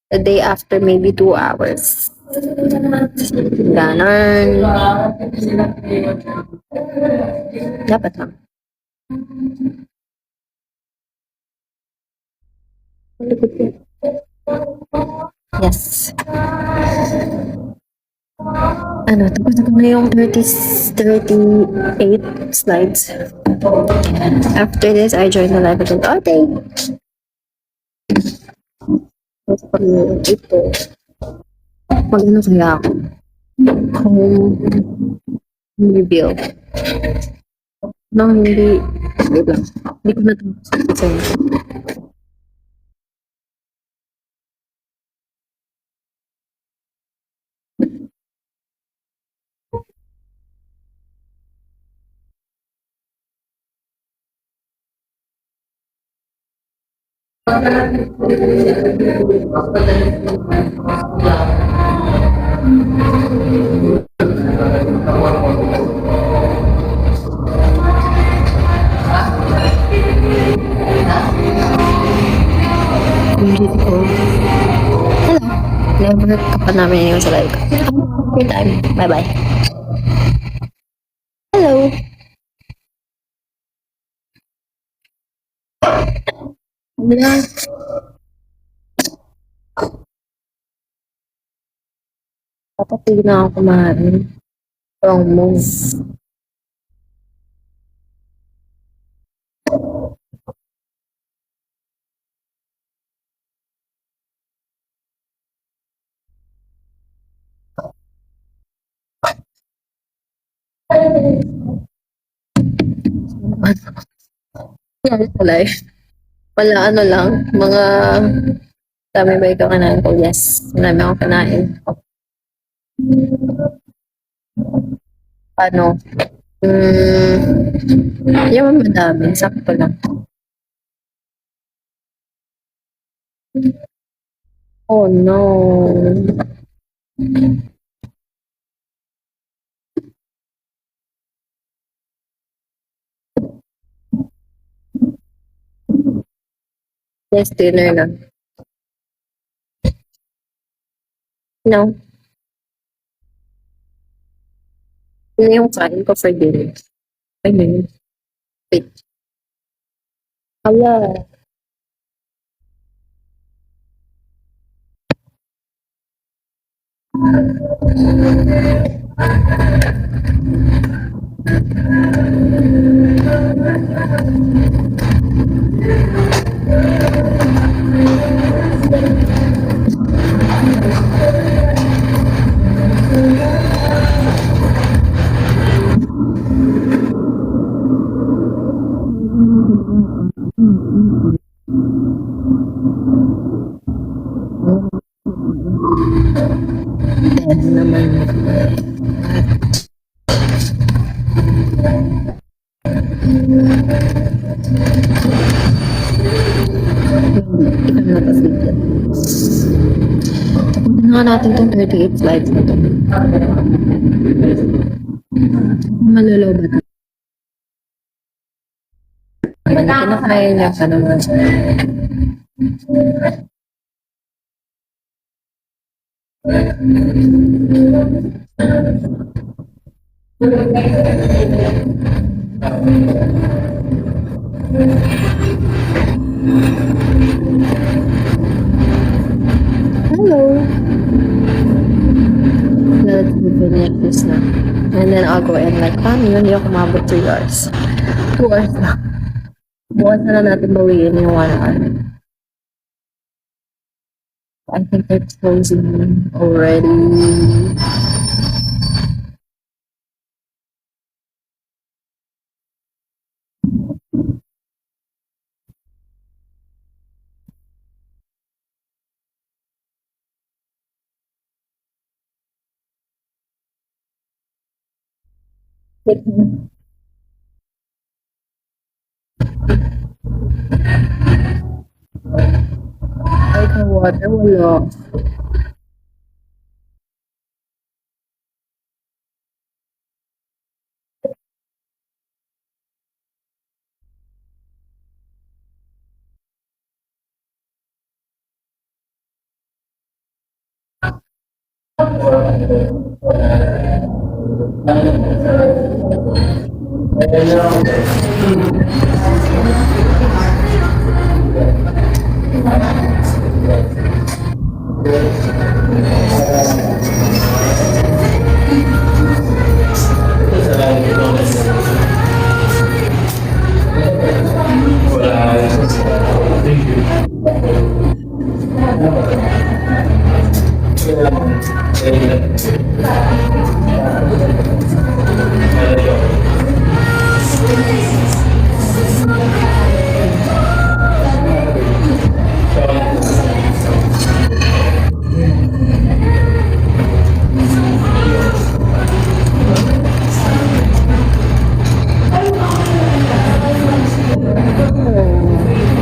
S1: The day after maybe 2 hours. Ganon. Dapat lang. Yes. Ano, tapos na ko na yung 38 slides. After this, I join the live again. Okay. Tapos pag ito, mag-ano kaya ako? Home reveal. No, hindi. Wait lang. Hindi ko natapos sa inyo. Hello. Never ka pa namin yung sa live ko. Good time. Bye-bye. Hello. Wala. Papapili na ako kumain. Wrong move. Yan sa live. Wala ano lang. Mga dami ba ikaw kanain ko? Yes. Marami akong kanain. Ano? Yung madami. Sakto lang. Oh no. Yes, dinner na. No. Yun yung kain ko for dinner. I mean, wait. Hala. Dead naman. Hindi ka na asleep yet. Tapusin nga natin tong 38 slides na to. Malulaw ba ito? Kinakaya niya ka naman. Hello. Let's finish this na. And then I'll go and like, yun, hindi ako kumabot 3 hours. 2 hours na. Bukas na lang natin bawiin yung 1 hour. I think they're closing already. Ay, ka water, wala.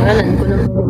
S1: Alam ko na po.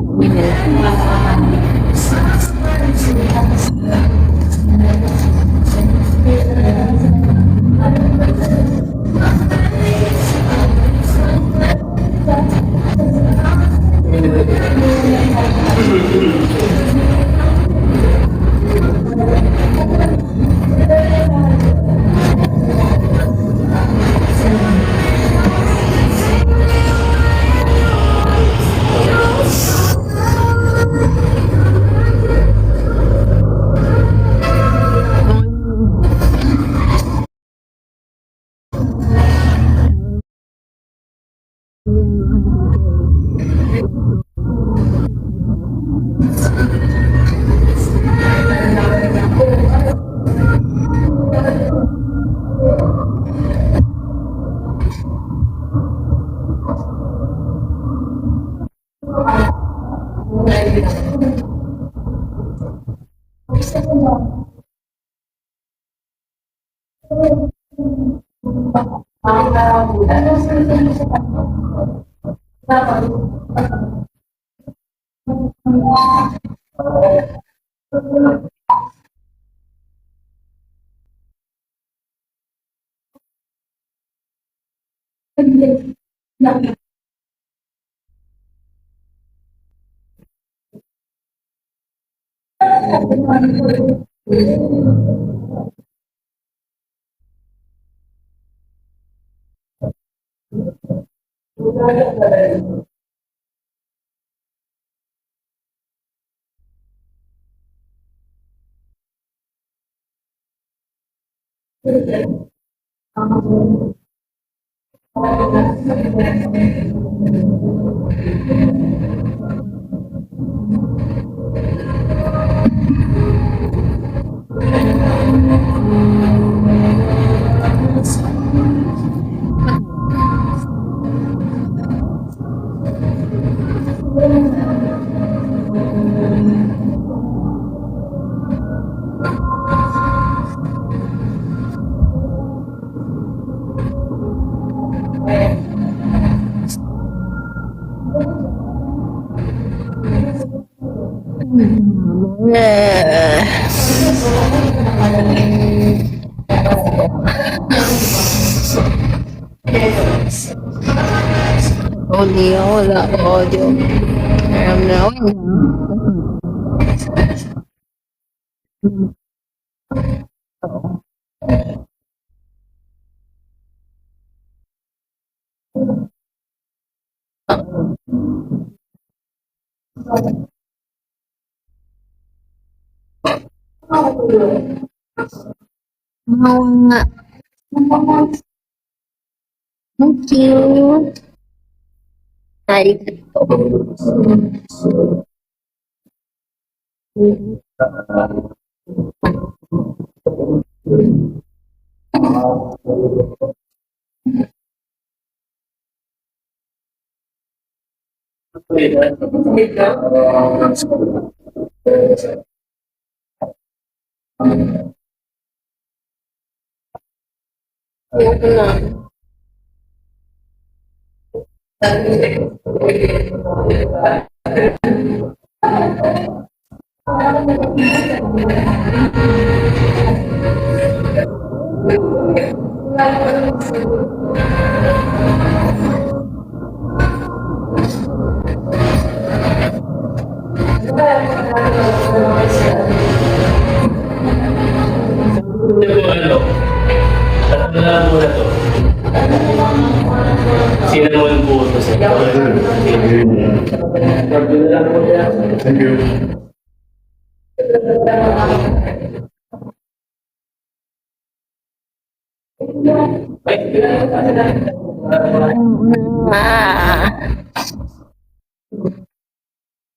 S1: Audio, wala ako audio. Aram na ako. Oo nga. Thank you. Arigato. Ayoko na.
S2: Hindi mo ano. Ano na muna to? Cinnamon buto sa ito.
S4: Thank you.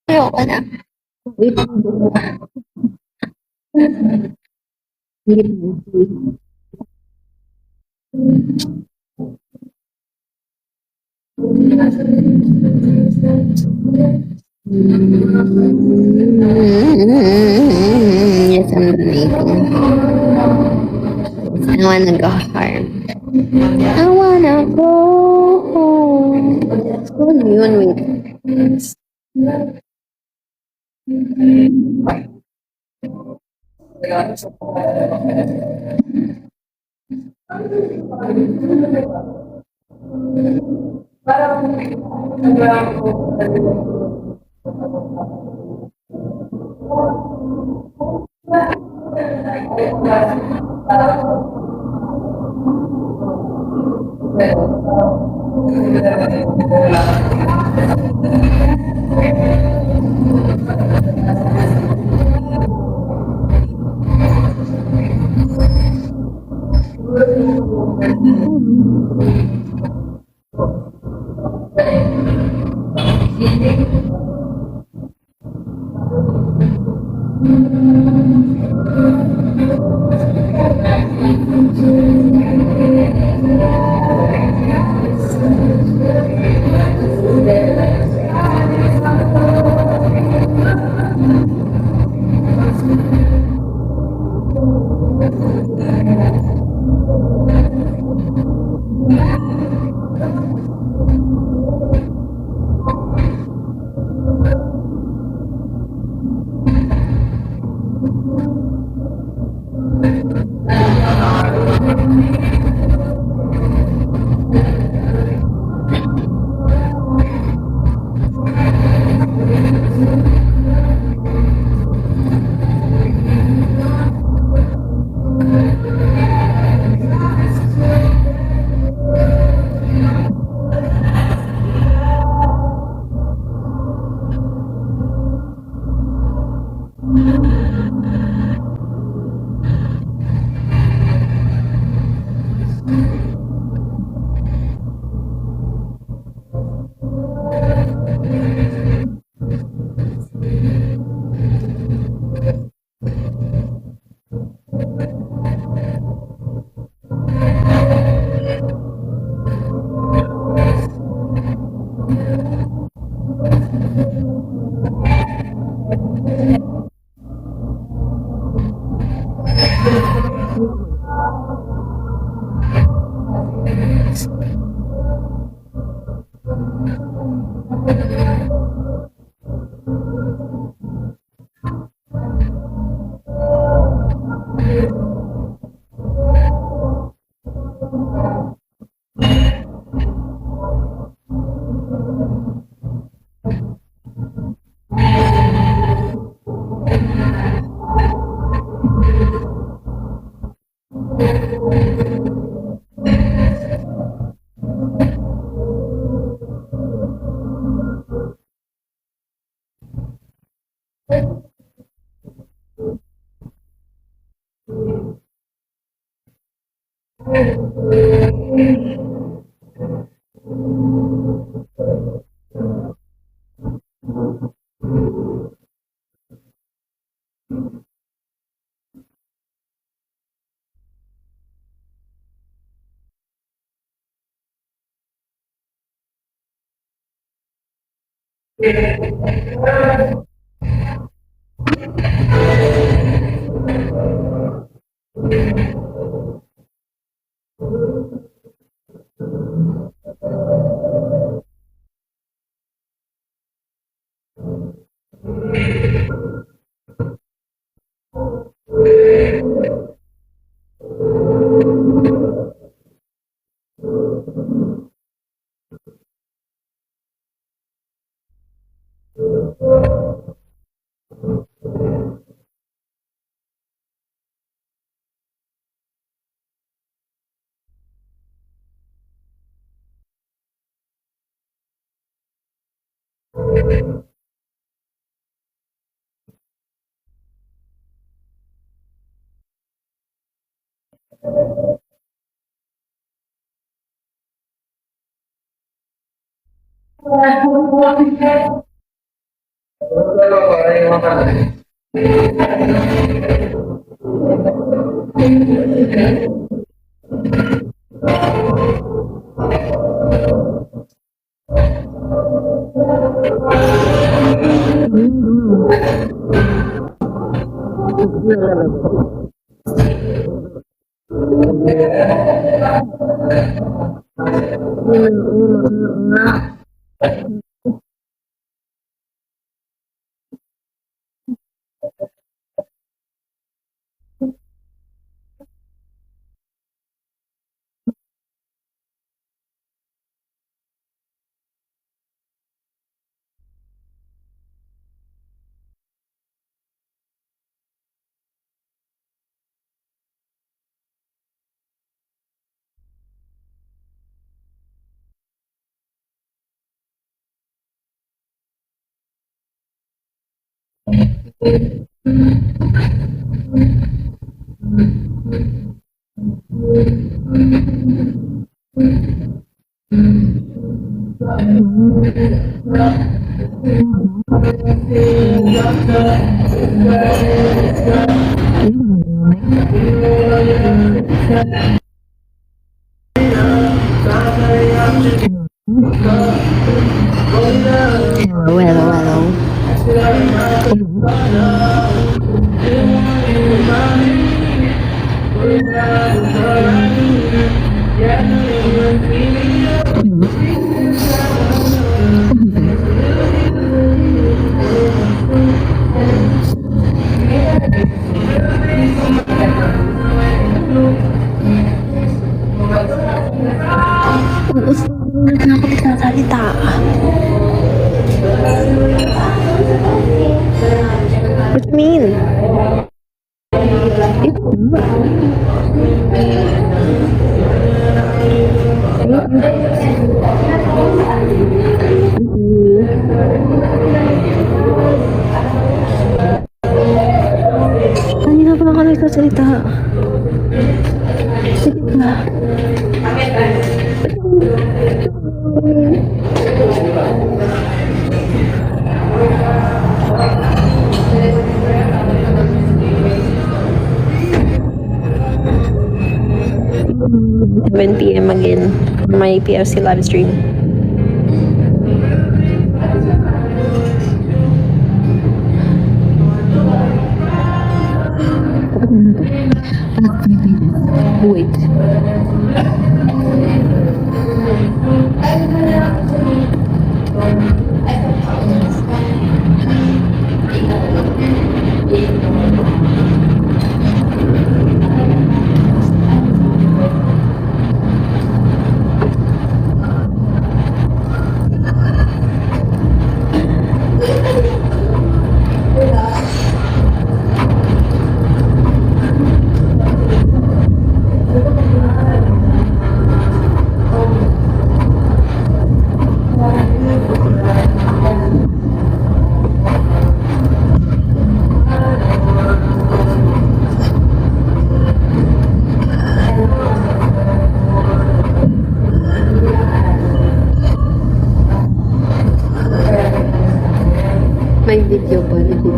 S1: Ayoko na. Wait. Yes, I'm donating. I wanna go home. I wanna go home. Ano yun? Wait. Hello, hello, hello. Ulit na ako nagsasalita. What do you mean? Kanina pa ako nagsasalita. Sige na. 7 p.m. again for my PFC live stream. Wait. May video pa dito.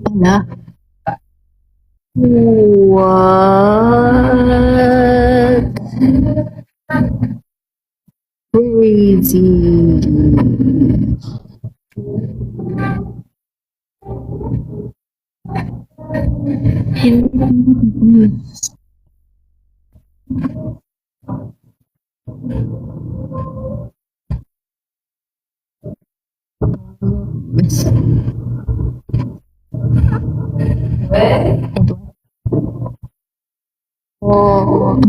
S1: Pala. What? Crazy. Oh.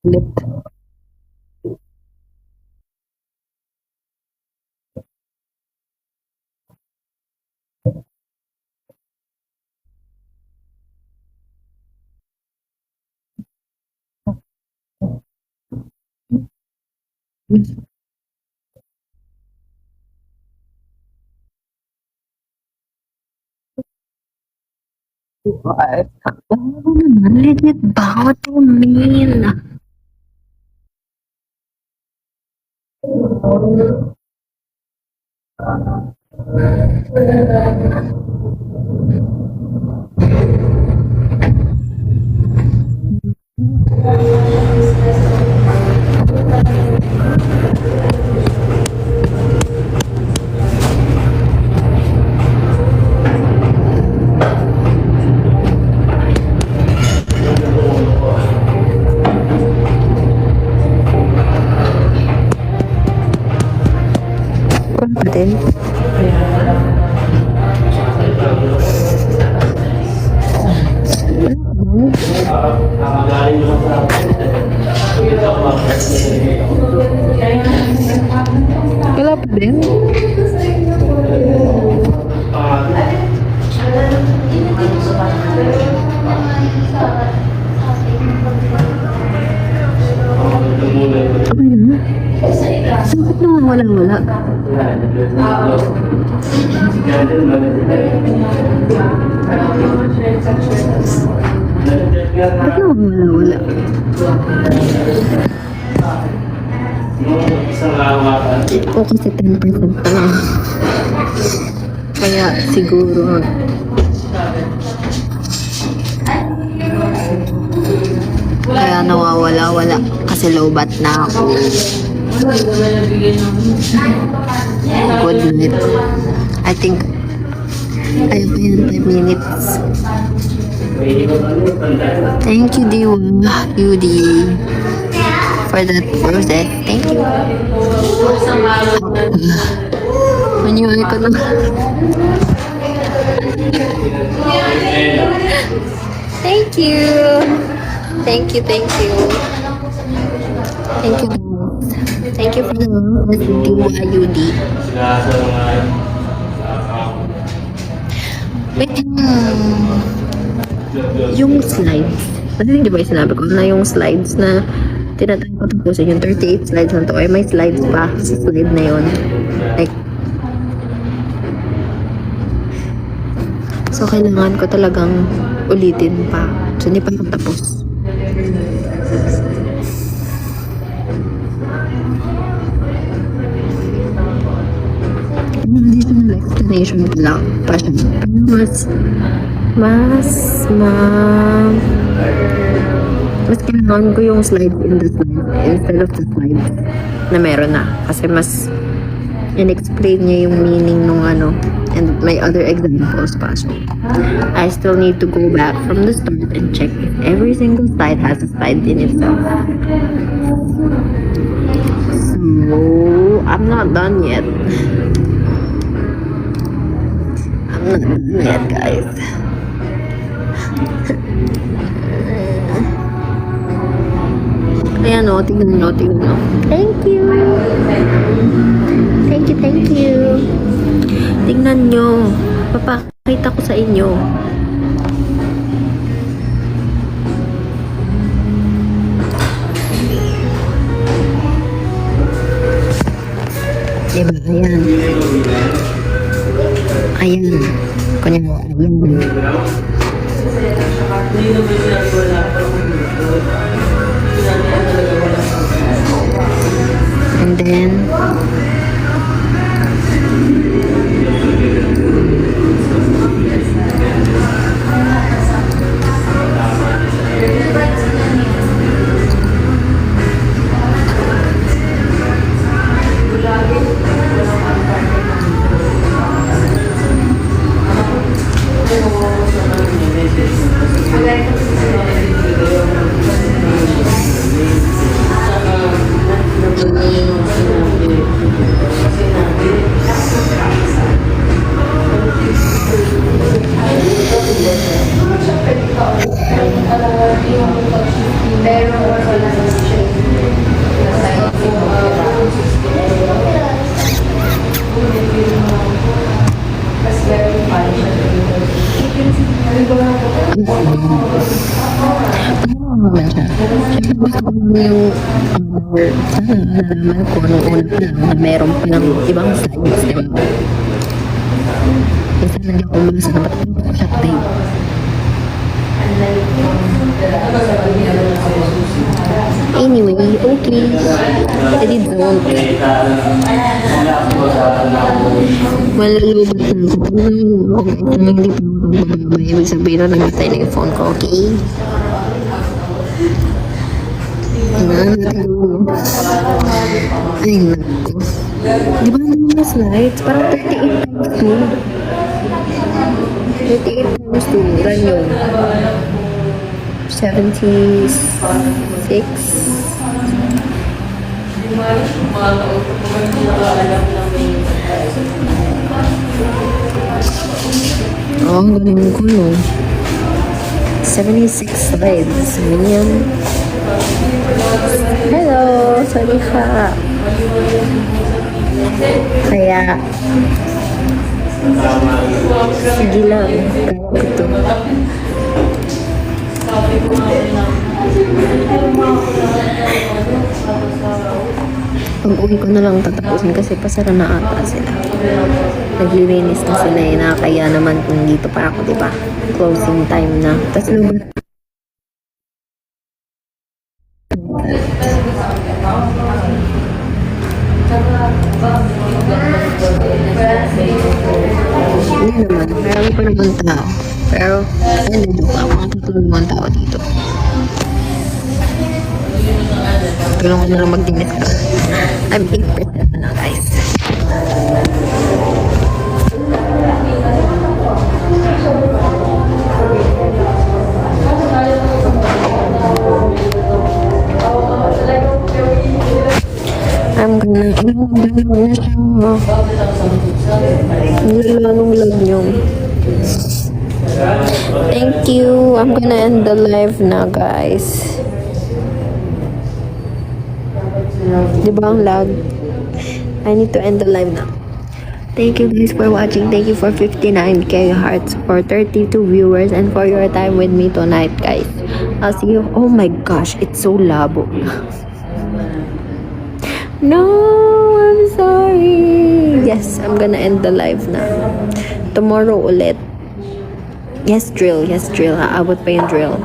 S1: Lip. What? Oo naman, legit ba? What do you mean? Ano din? Wala pa din? Bakit naman wala-wala? Bakit naman wala-wala? O kasi 10% pa lang. Kaya siguro kaya nawawala-wala kasi low bat na ako. Good night. I think ayun pa yun 5 minutes. Thank you, Diwa. Yudi. For that rosette. Thank you. Manyuhay ko na. Thank you. Thank you, thank you. Thank you. Thank you for the Diwa Yudi. Wait. yung slides. Hindi ba yung sinabi ko na yung slides na tinatry ko tapusin, yung 38 slides na to, ay may slides pa sa slide na yun. Like, so kailangan ko talagang ulitin pa. So, hindi pa ako tapos. Dito na explanation ko lang pa siya. Mas kailangan ko yung slide in the slide instead of the slide na meron na. Kasi mas in-explain niya yung meaning nung ano and may other examples pa. So, I still need to go back from the start and check if every single slide has a slide in itself. So, I'm not done yet. I'm not done yet, guys. Ayan o, tingnan nyo. Thank you. Thank you. Tingnan nyo. Papakita ko sa inyo. Diba? Ayan. Ayan. Kanya, ayan. And then naman siya. Siyempre gusto ko yung sana nalaman ko nung una pa lang na meron pa ng ibang slides, diba? Kasi hindi ako umasa na matapos ko siya today. Anyway, okay. I did don't. Malulubat na ako. Kung hindi pa ako magbabay, ibig sabihin na namatay na yung phone ko, okay? Ay, naku. Di ba ang mga slides? Parang 38 times 2. 38 times 2. Ilan yun? 76. Oh, ang galing ko, no? 76 slides. Ganyan. Hello! Sorry ka. Kaya, sige lang. Kaya ko ito. Pag-uwi ko na lang tatapusin kasi pasara na ata sila. Naglilinis na sila eh. Nakakaya naman kung dito pa ako, diba? Closing time na. Tapos lubat. Hindi naman. Marami pa naman tao. Pero, hindi joke ako. Ang tutulungan tao dito. Tulungan na lang mag-dinis ka. I'm 8% na guys. I'm gonna na siya. Nilalong lag nyo. Thank you. I'm gonna end the live na guys. Diba ang lag? I need to end the live na. Thank you guys for watching. Thank you for 59k hearts, for 32 viewers, and for your time with me tonight, guys. I'll see you. Oh my gosh, it's so labo. No, I'm sorry. Yes, I'm gonna end the live now. Tomorrow ulit. Yes, drill. Yes, drill. Aabot pa yung drill.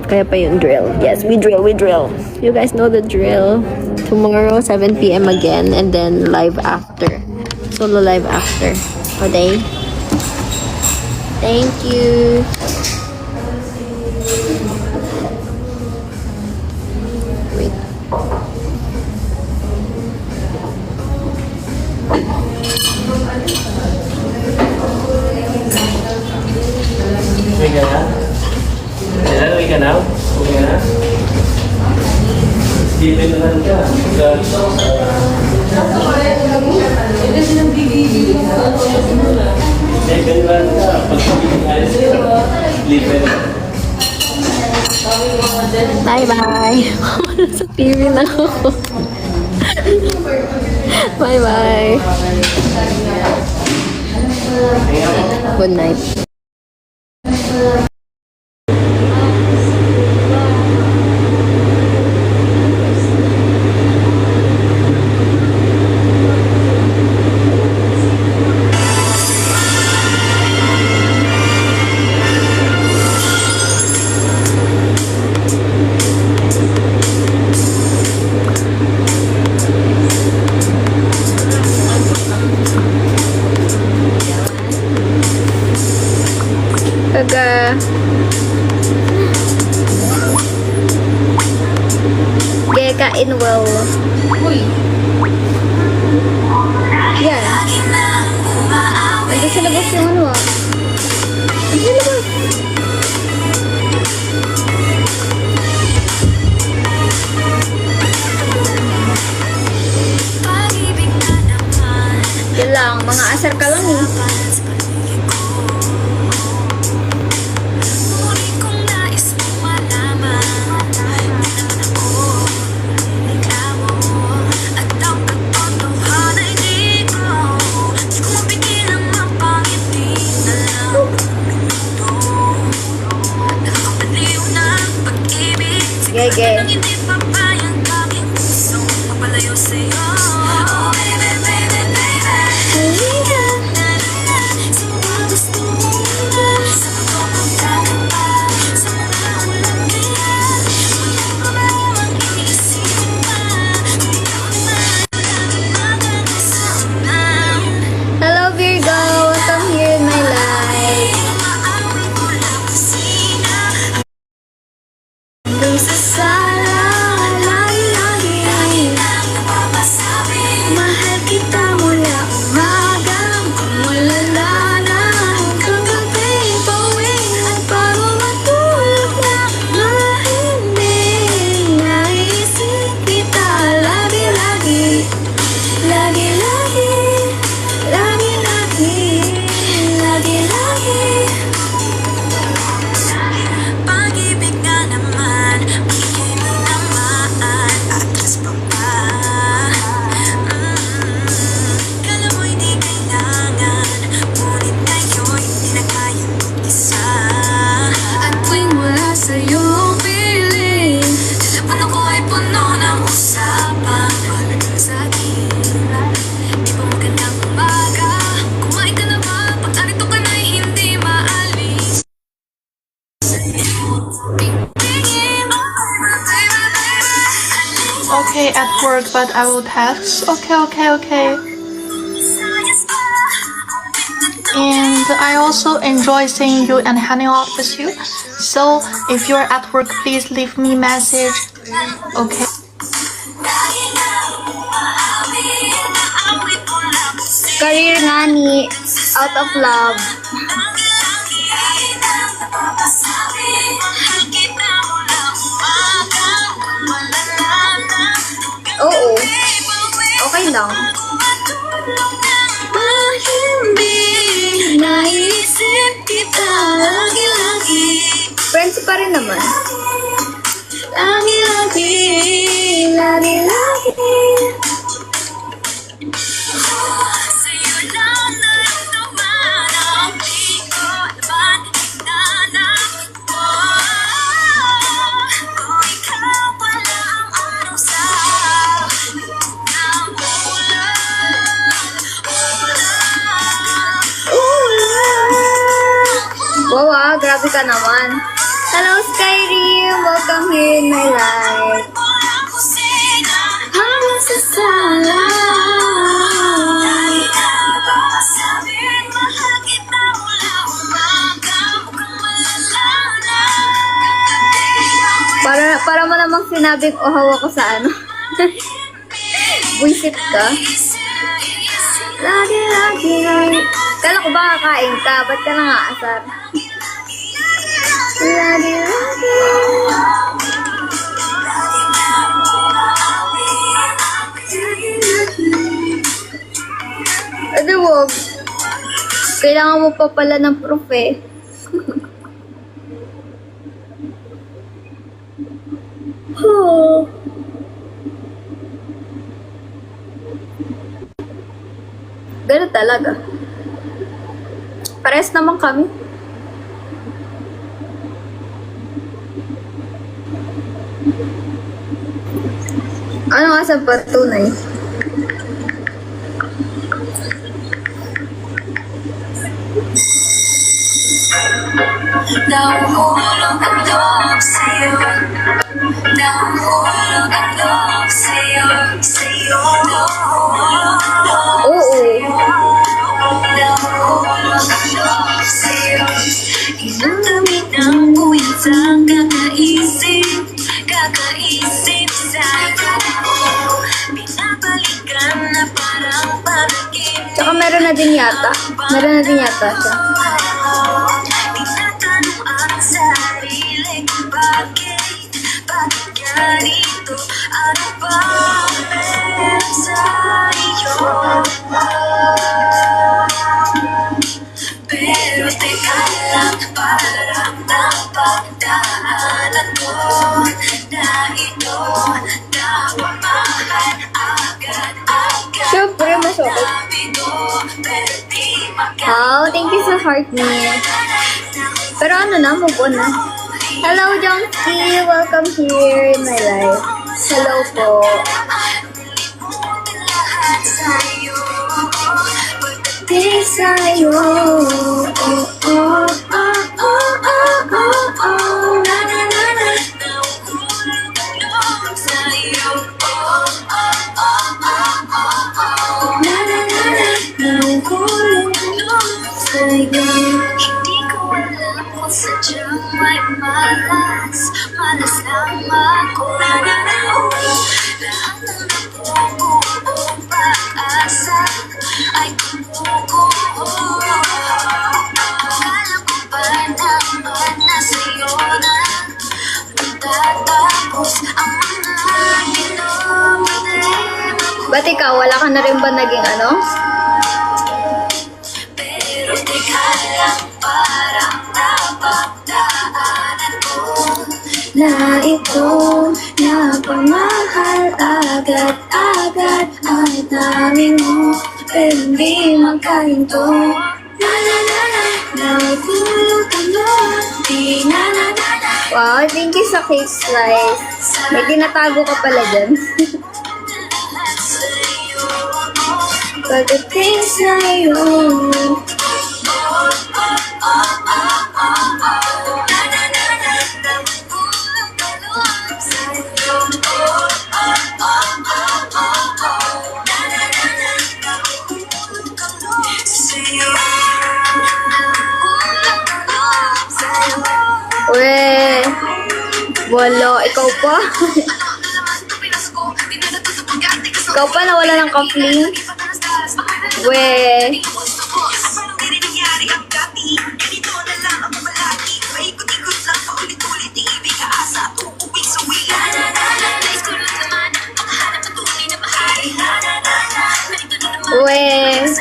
S1: Kaya pa yung drill. Yes, we drill. You guys know the drill. Tomorrow, 7 p.m. again, and then live after. Solo live after. Okay? Thank you. Wait.
S2: Uwi ka na? Ayan, uwi ka na? Uwi ka na? Steven naman ka. Steven naman ka. Pag alis ka, libre na.
S1: Bye-bye. Sa TV na ako. Bye-bye. Good night. Kaga. Kain well. Uy. Yan. Nandun sa labas yung ano ah. Nandun sa labas. Yan lang, mga asar ka lang eh. Gege. Hello Virgo, welcome here in my life. Mahal kita mula umagang kumulala hanggang gabi pawin bago matulog na mga hindi naisip kita lagi-lagi, lagi-lagi, lagi-lagi, lagi-lagi. Pag-ibig nga naman, pag-ibig naman, atras pa ba? Kala mo'y di kailangan, ngunit ngayon'y di na kayang mag-isa. At tuwing wala sa'yo ang piling, telepono ko ay puno ng usapan. Mahalaga sa'kin, di ba magandang umaga? Kumain ka na ba? Pag narito ka na'y hindi maalis.
S5: Okay, at work, but I will text. Okay. And I also enjoy seeing you and hanging out with you. So if you're at work, please leave me message. Okay.
S1: Career nga ni Out of Love. Oo. Okay lang. Hindi naisip kita lagi-lagi. Friends pa rin naman. Lagi-lagi, lagi-lagi.
S6: Wow, grabe ka naman. Hello, Skyrim! Welcome here in my life. Hanggang sa sala. Para mo namang sinabing ohaw ako sa ano. Buisit ka. Lagi. Kala ko ba kakain ka? Ba't ka nangaasar? Lagi. Adi wag. Kailangan mo pa pala ng proof eh. Oh. Ganun talaga. Parehas naman kami. Ano nga sa patunay?
S7: Nahulog ang loob sa'yo. Nahulog ang loob sa'yo. Sa'yo. Nahulog ang loob
S6: Oo.
S7: Nahulog ang loob sa'yo. Ilang kami ng buwintang kakaisip sa'yo. Pinabalikan na parang panaginip.
S6: Tsaka meron na din yata. Meron na din yata siya.
S7: Tinatanong ang sarili ko bakit ganito? Ano ba meron sa'yo? Pero teka lang, parang napagdaanan ko na ito napamahal agad-agad.
S6: Siyempre, mas okay.
S7: Sabi ko, pero di
S6: Oh, thank you sa heart niya. Pero ano na, move on na. Hello, Jonky! Welcome here in my life. Hello po. Di sa'yo. Oh, oh, oh, oh, oh, oh, oh. Na, na, na, na. Na, na, na, na. Nauhulog sa'yo.
S7: Hindi ko alam kung sadyang may malas lang ako. Lahat ng nabubuong pag-asa ay kumukuha. Akala ko ba naman na sa'yo na matatapos ang mga pinoproblema ko.
S6: Ba't ikaw, wala ka na rin ba naging ano?
S7: Pero teka lang, parang napagdaanan ko
S6: Na ito, napamahal agad-agad ang dami mo, pero hindi magkahinto. Na na na na, nauhulog ka mo, di na na na na. Wow, thank you sa cake slice. May tinatago ka pala dyan. Pagdating sa'yo. Uwe, wala, ikaw pa? Ikaw pa nawala ng kapling? We. We.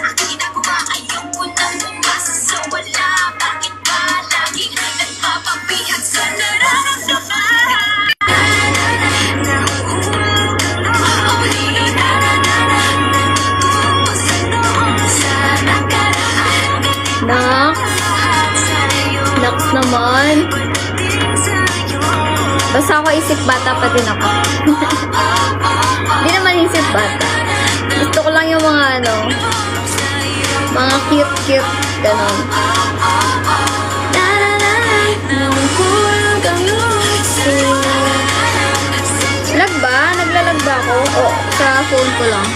S6: Nax naman. Basta ako isip bata pa din ako. Hindi naman isip bata. Gusto ko lang yung mga ano, mga cute-cute, ganon.
S8: ko lang.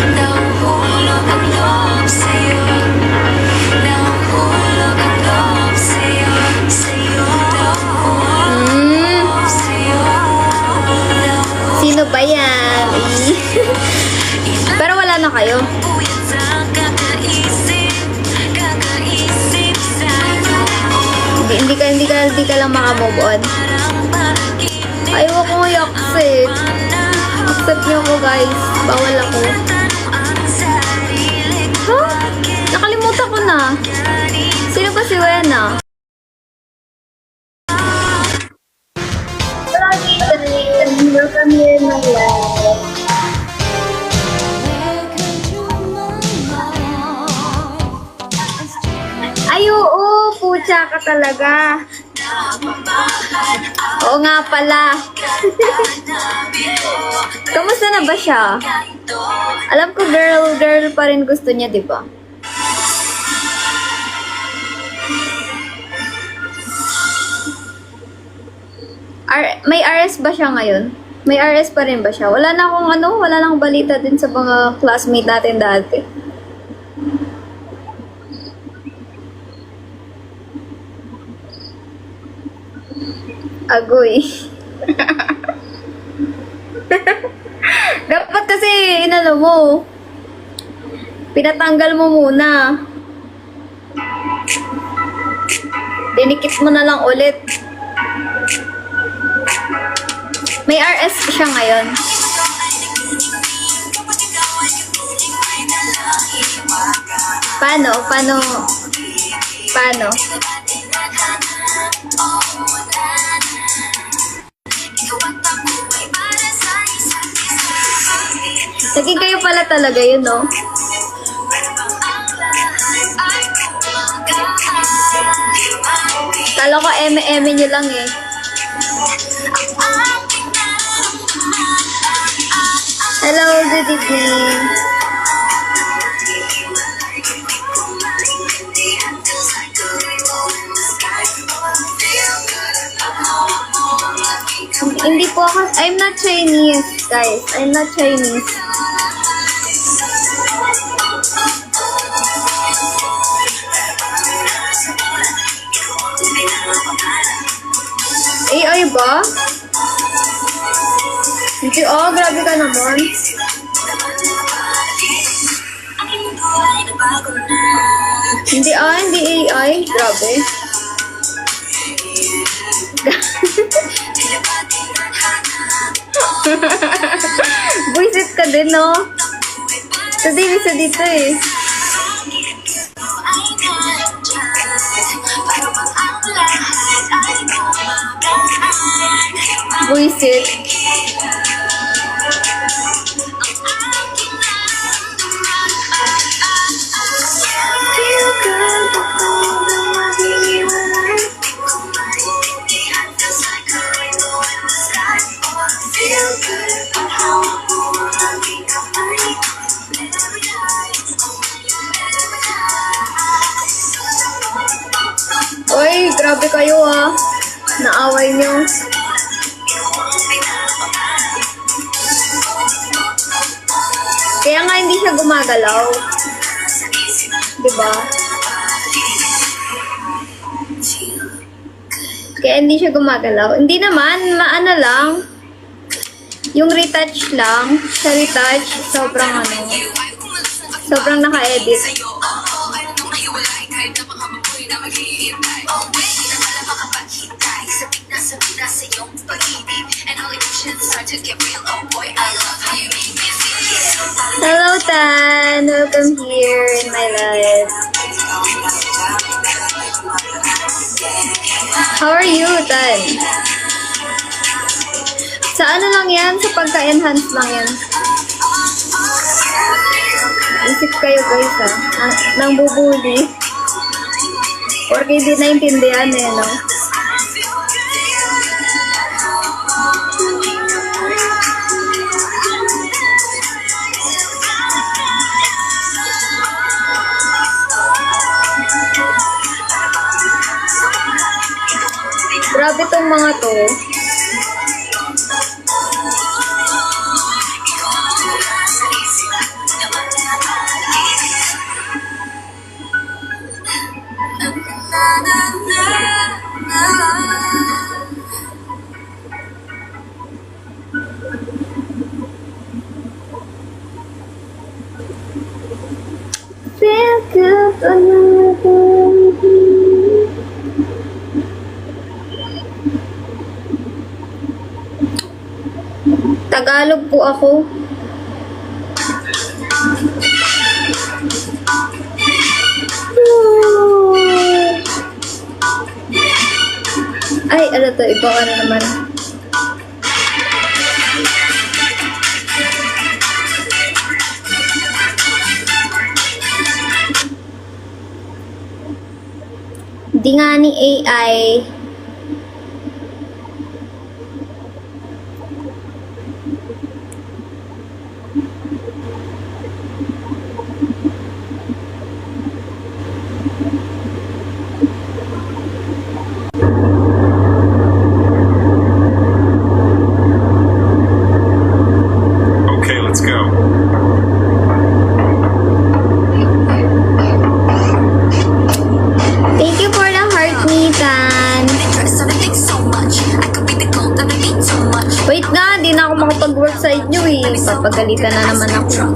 S7: Nahuhulog ang loob sa'yo. Nahuhulog ang loob sa'yo. Nahuhulog sa'yo.
S8: Sino ba yan? Pero wala na kayo.
S7: Puyat sa kakaisip sa'yo.
S8: Hindi ka lang makamove on.
S7: Parang bakit
S8: Ayaw ko i-accept. Accept niyo ko, guys. Bawal ako.
S7: ang sarili ko.
S8: Ha? Nakalimutan ko na. Sino ba si Wena? Welcome here in my life. Ay, oo. Pucha ka talaga. Oo nga pala. Kamusta na ba siya? Alam ko girl pa rin gusto niya, di ba? May RS ba siya ngayon? May RS pa rin ba siya? Wala na akong balita din sa mga classmate natin dati. Agoy. Dapat kasi, pinatanggal mo muna. Dinikit mo na lang ulit. May RS siya ngayon. Paano? Naging kayo pala talaga yun, no? Kala ko eme-eme nyo lang eh. Hello, good evening. Hindi po ako, I'm not Chinese, guys. I'm not Chinese. AI ba? Hindi, grabe ka naman. Hindi AI. Grabe. Buisit ka din, no? Kasi bisa dito eh. Buisit. Oy, grabe kayo ah. Naaway niyo. Kaya nga hindi siya gumagalaw. Diba? Kaya hindi siya gumagalaw. Hindi naman, maano lang. Yung retouch lang. Sa retouch, sobrang naka-edit. Hello, Tan! Welcome here in my life. How are you, Tan? Sa ano lang yan? Sa pagka-enhance lang yan. Isip kayo guys ha. Nang bubuli. Porque hindi naintindihan eh, no? Grabe tong mga to. Feel good on Tagalog po ako. Ay, ano to? Iba ka na naman. Di nga ni AI.
S4: Okay, let's go.
S8: Thank you for the heart, Nitan. Wait nga, di na ako makapag-work sa inyo eh. Papagalitan na naman ako.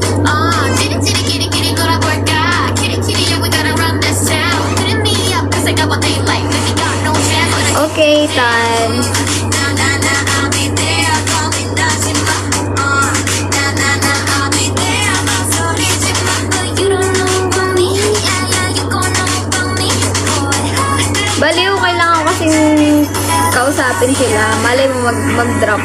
S8: Okay, Tan. Baliw, kailangan ko kasing kausapin sila. Malay mo mag-drop.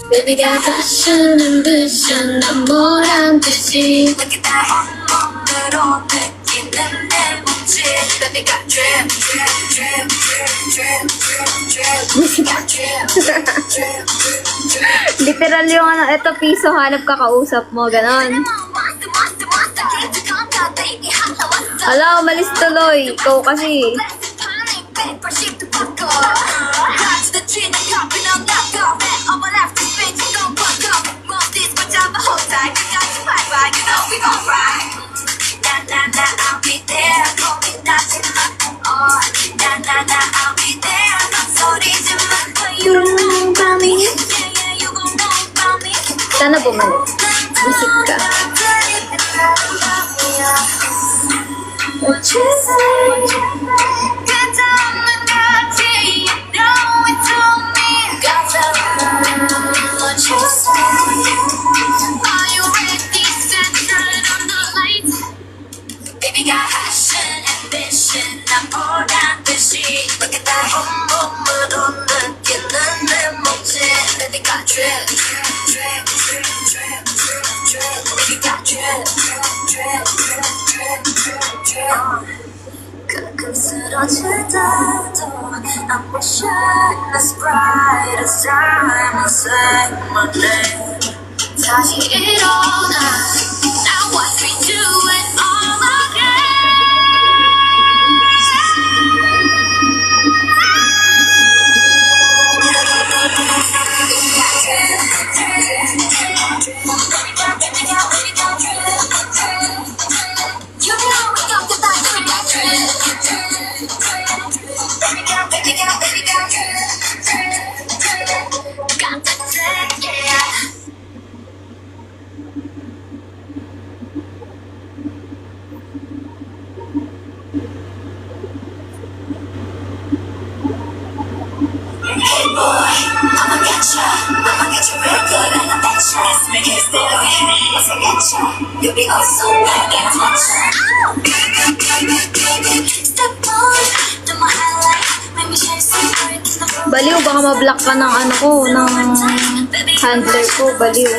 S6: Baby got passion, ambition, amor한 듯이 Look at that 몸으로 느끼는 내 몸짓 Baby got drip, drip, drip, drip, drip, drip, drip Baby got drip, drip, drip, drip
S8: Literal yung ano, eto piso, hanap ka kausap mo, ganon. Hala, umalis tuloy. Ikaw kasi. Sana bumalik. Bisik ka. What you say?
S6: Baby got passion, ambition, 남보란 듯이 Look at that 몸으로 느끼는 내 몸짓 Baby got drip, drip, drip, drip, drip, drip Baby got drip, drip, drip, drip, drip 가끔 쓰러지더라도 I will shine as bright as diamond Say my name 다시 일어나 Now watch me do it all again You know we got the back to that Got the drip, yeah Hey boy, I'ma get you real good and I bet ya Let's make it stay let's forget ya You'll be oh so bad and I'm hot Step on, do my highlight Make me shine so bright
S8: Baliw, baka ma-block ka ng ano ko, ng handler ko. Baliw.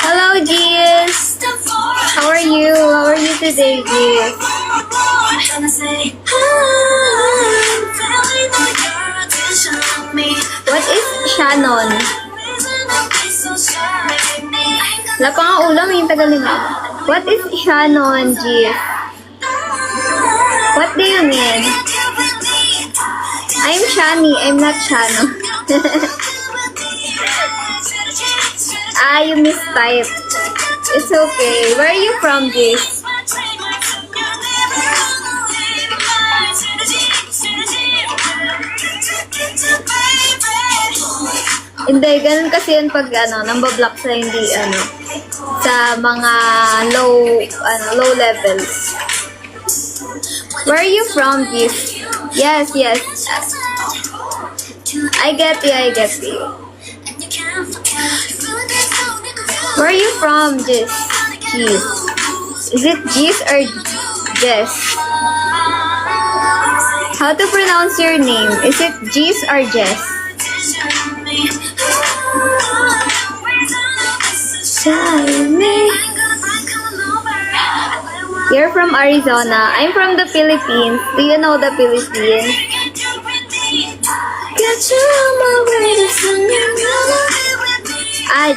S8: Hello, Giz! How are you? How are you today, Giz? Shannon. Wala pa nga ulam, yung tagal nila. What is Shannon, Gis? What do you mean? I'm Shani, I'm not Shannon. You mistyped. It's okay. Where are you from, Gis? Hindi, ganun kasi yun pag nambablock sa hindi, sa mga low levels. Where are you from, Gis? Yes. I get you. Where are you from, Gis? Is it Gis or Jess? How to pronounce your name? Is it Gis or Jess? You're from Arizona. I'm from the Philippines. Do you know the Philippines?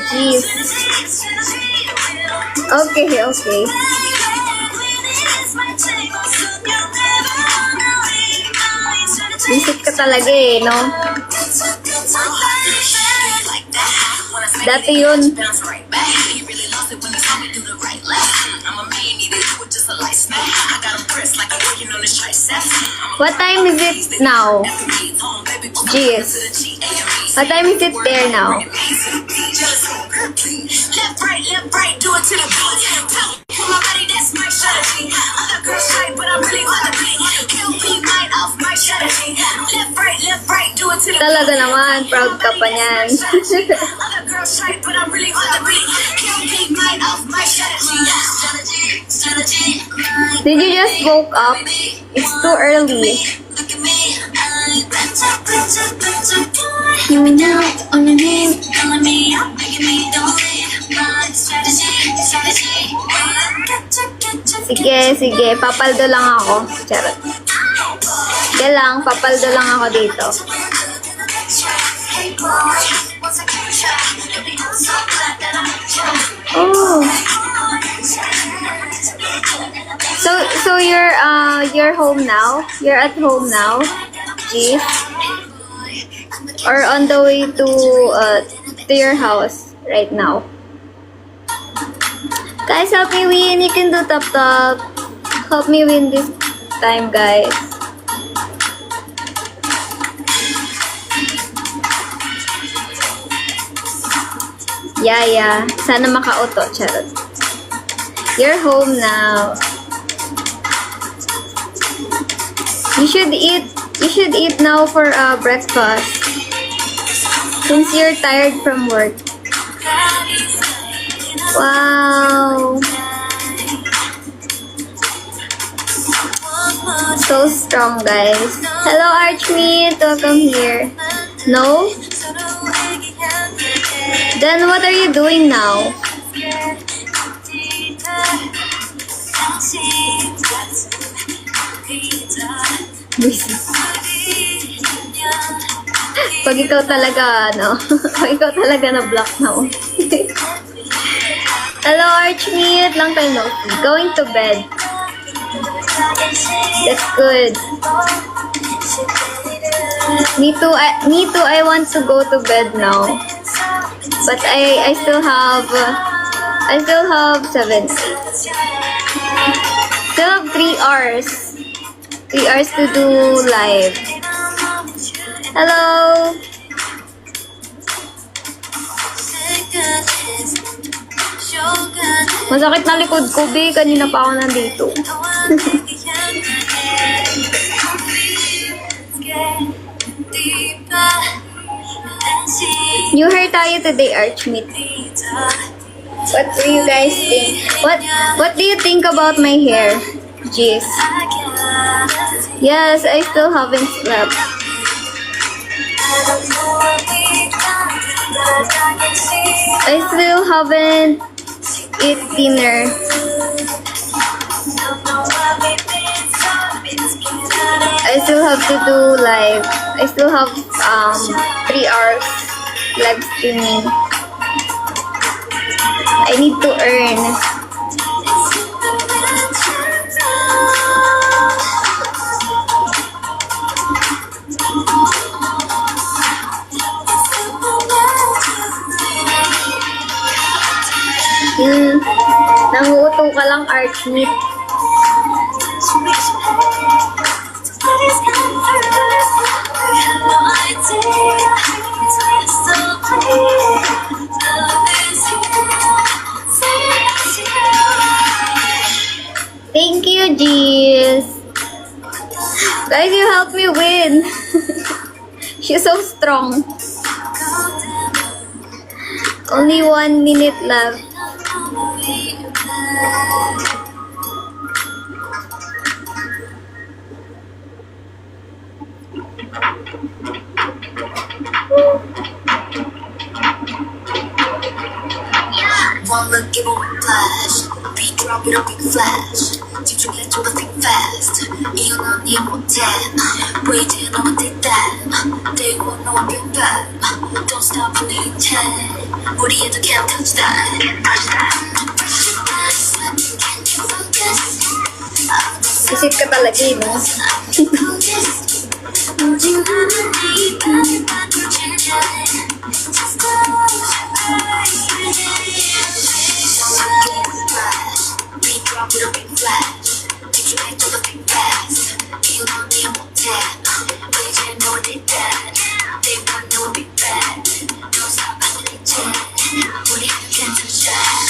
S8: Jeez. Okay. Visit ka talaga no? Dati yun. What time is it now? Jeez. What time is it there now? Talaga naman, proud ka pa niyan. Did you just woke up? It's too early. Sige, papaldo lang ako. Charot. Sige lang, papaldo lang ako dito. Oh. So you're home now? You're at home now? Jeez. Or on the way to your house right now? Guys, help me win. You can do top. Help me win this time, guys. Yeah. Sana maka-auto. Charot. You're home now. You should eat now for breakfast. Since you're tired from work. Wow. So strong, guys. Hello, Archmeet. Welcome here. No? Then what are you doing now? Pag ikaw talaga, pag ikaw talaga na-block na mo. Hello, Archmeet. Long time no see. Going to bed. That's good. Me too. I want to go to bed now. But I still have 7. Still have 3 hours. 3 hours to do live. Hello. Masakit na likod ko, be. Kanina pa ako nandito. New hair tayo today, Archmeet. What do you guys think? What do you think about my hair? Jeez. Yes, I still haven't slept. I still haven't eat dinner. I still have to do live. I still have 3 hours live streaming. I need to earn. Nanguuto ka lang, Archmeet. Thank you, Jeez. Guys, you helped me win. She's so strong. Only 1 minute left.
S7: One look, give a whip flash. Beat drop it up in flash. 집중해 좀 더 think fast. 이건 언니 못해. 보이지 너무 뒷담. They won't know I'm back. Don't stop for the intent. 우리에도 can't touch that. Can't touch that. Can you focus?
S8: Isit ka talaga, eh, no?
S7: 오직 하는 네 맘을 바꿔줄래. Just close your eyes. Beat drop it up in flash. 집중해 좀 더 think fast. 이건 언니 못해. 보이지 너무 뒷담. They won't know I'm bad. Don't stop for the intent. 우리에도 can't touch that.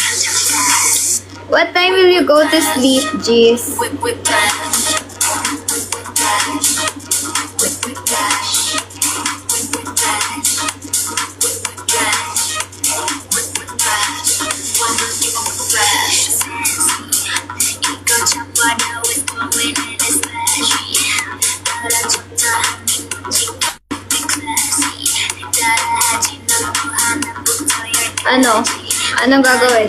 S8: What time will you go to sleep, Jeez?
S7: Whip, whip, flash. Whip, whip, flash. Whip, whip, flash. Whip, whip, flash. Whip, whip, flash. Whip, whip, flash. One look, give a whip, flash. 이거 잡아라, we're going in this flashy. 따라줬다, 지금 classy. 따라하지, 너도 하나부터 열까지.
S8: Ano? Anong gagawin?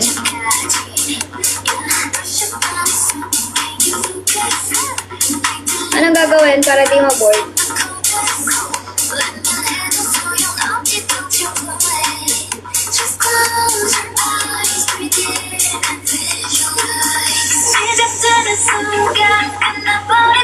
S8: Anong gagawin para di ma-bored?
S7: 시작되는 순간 끝나버려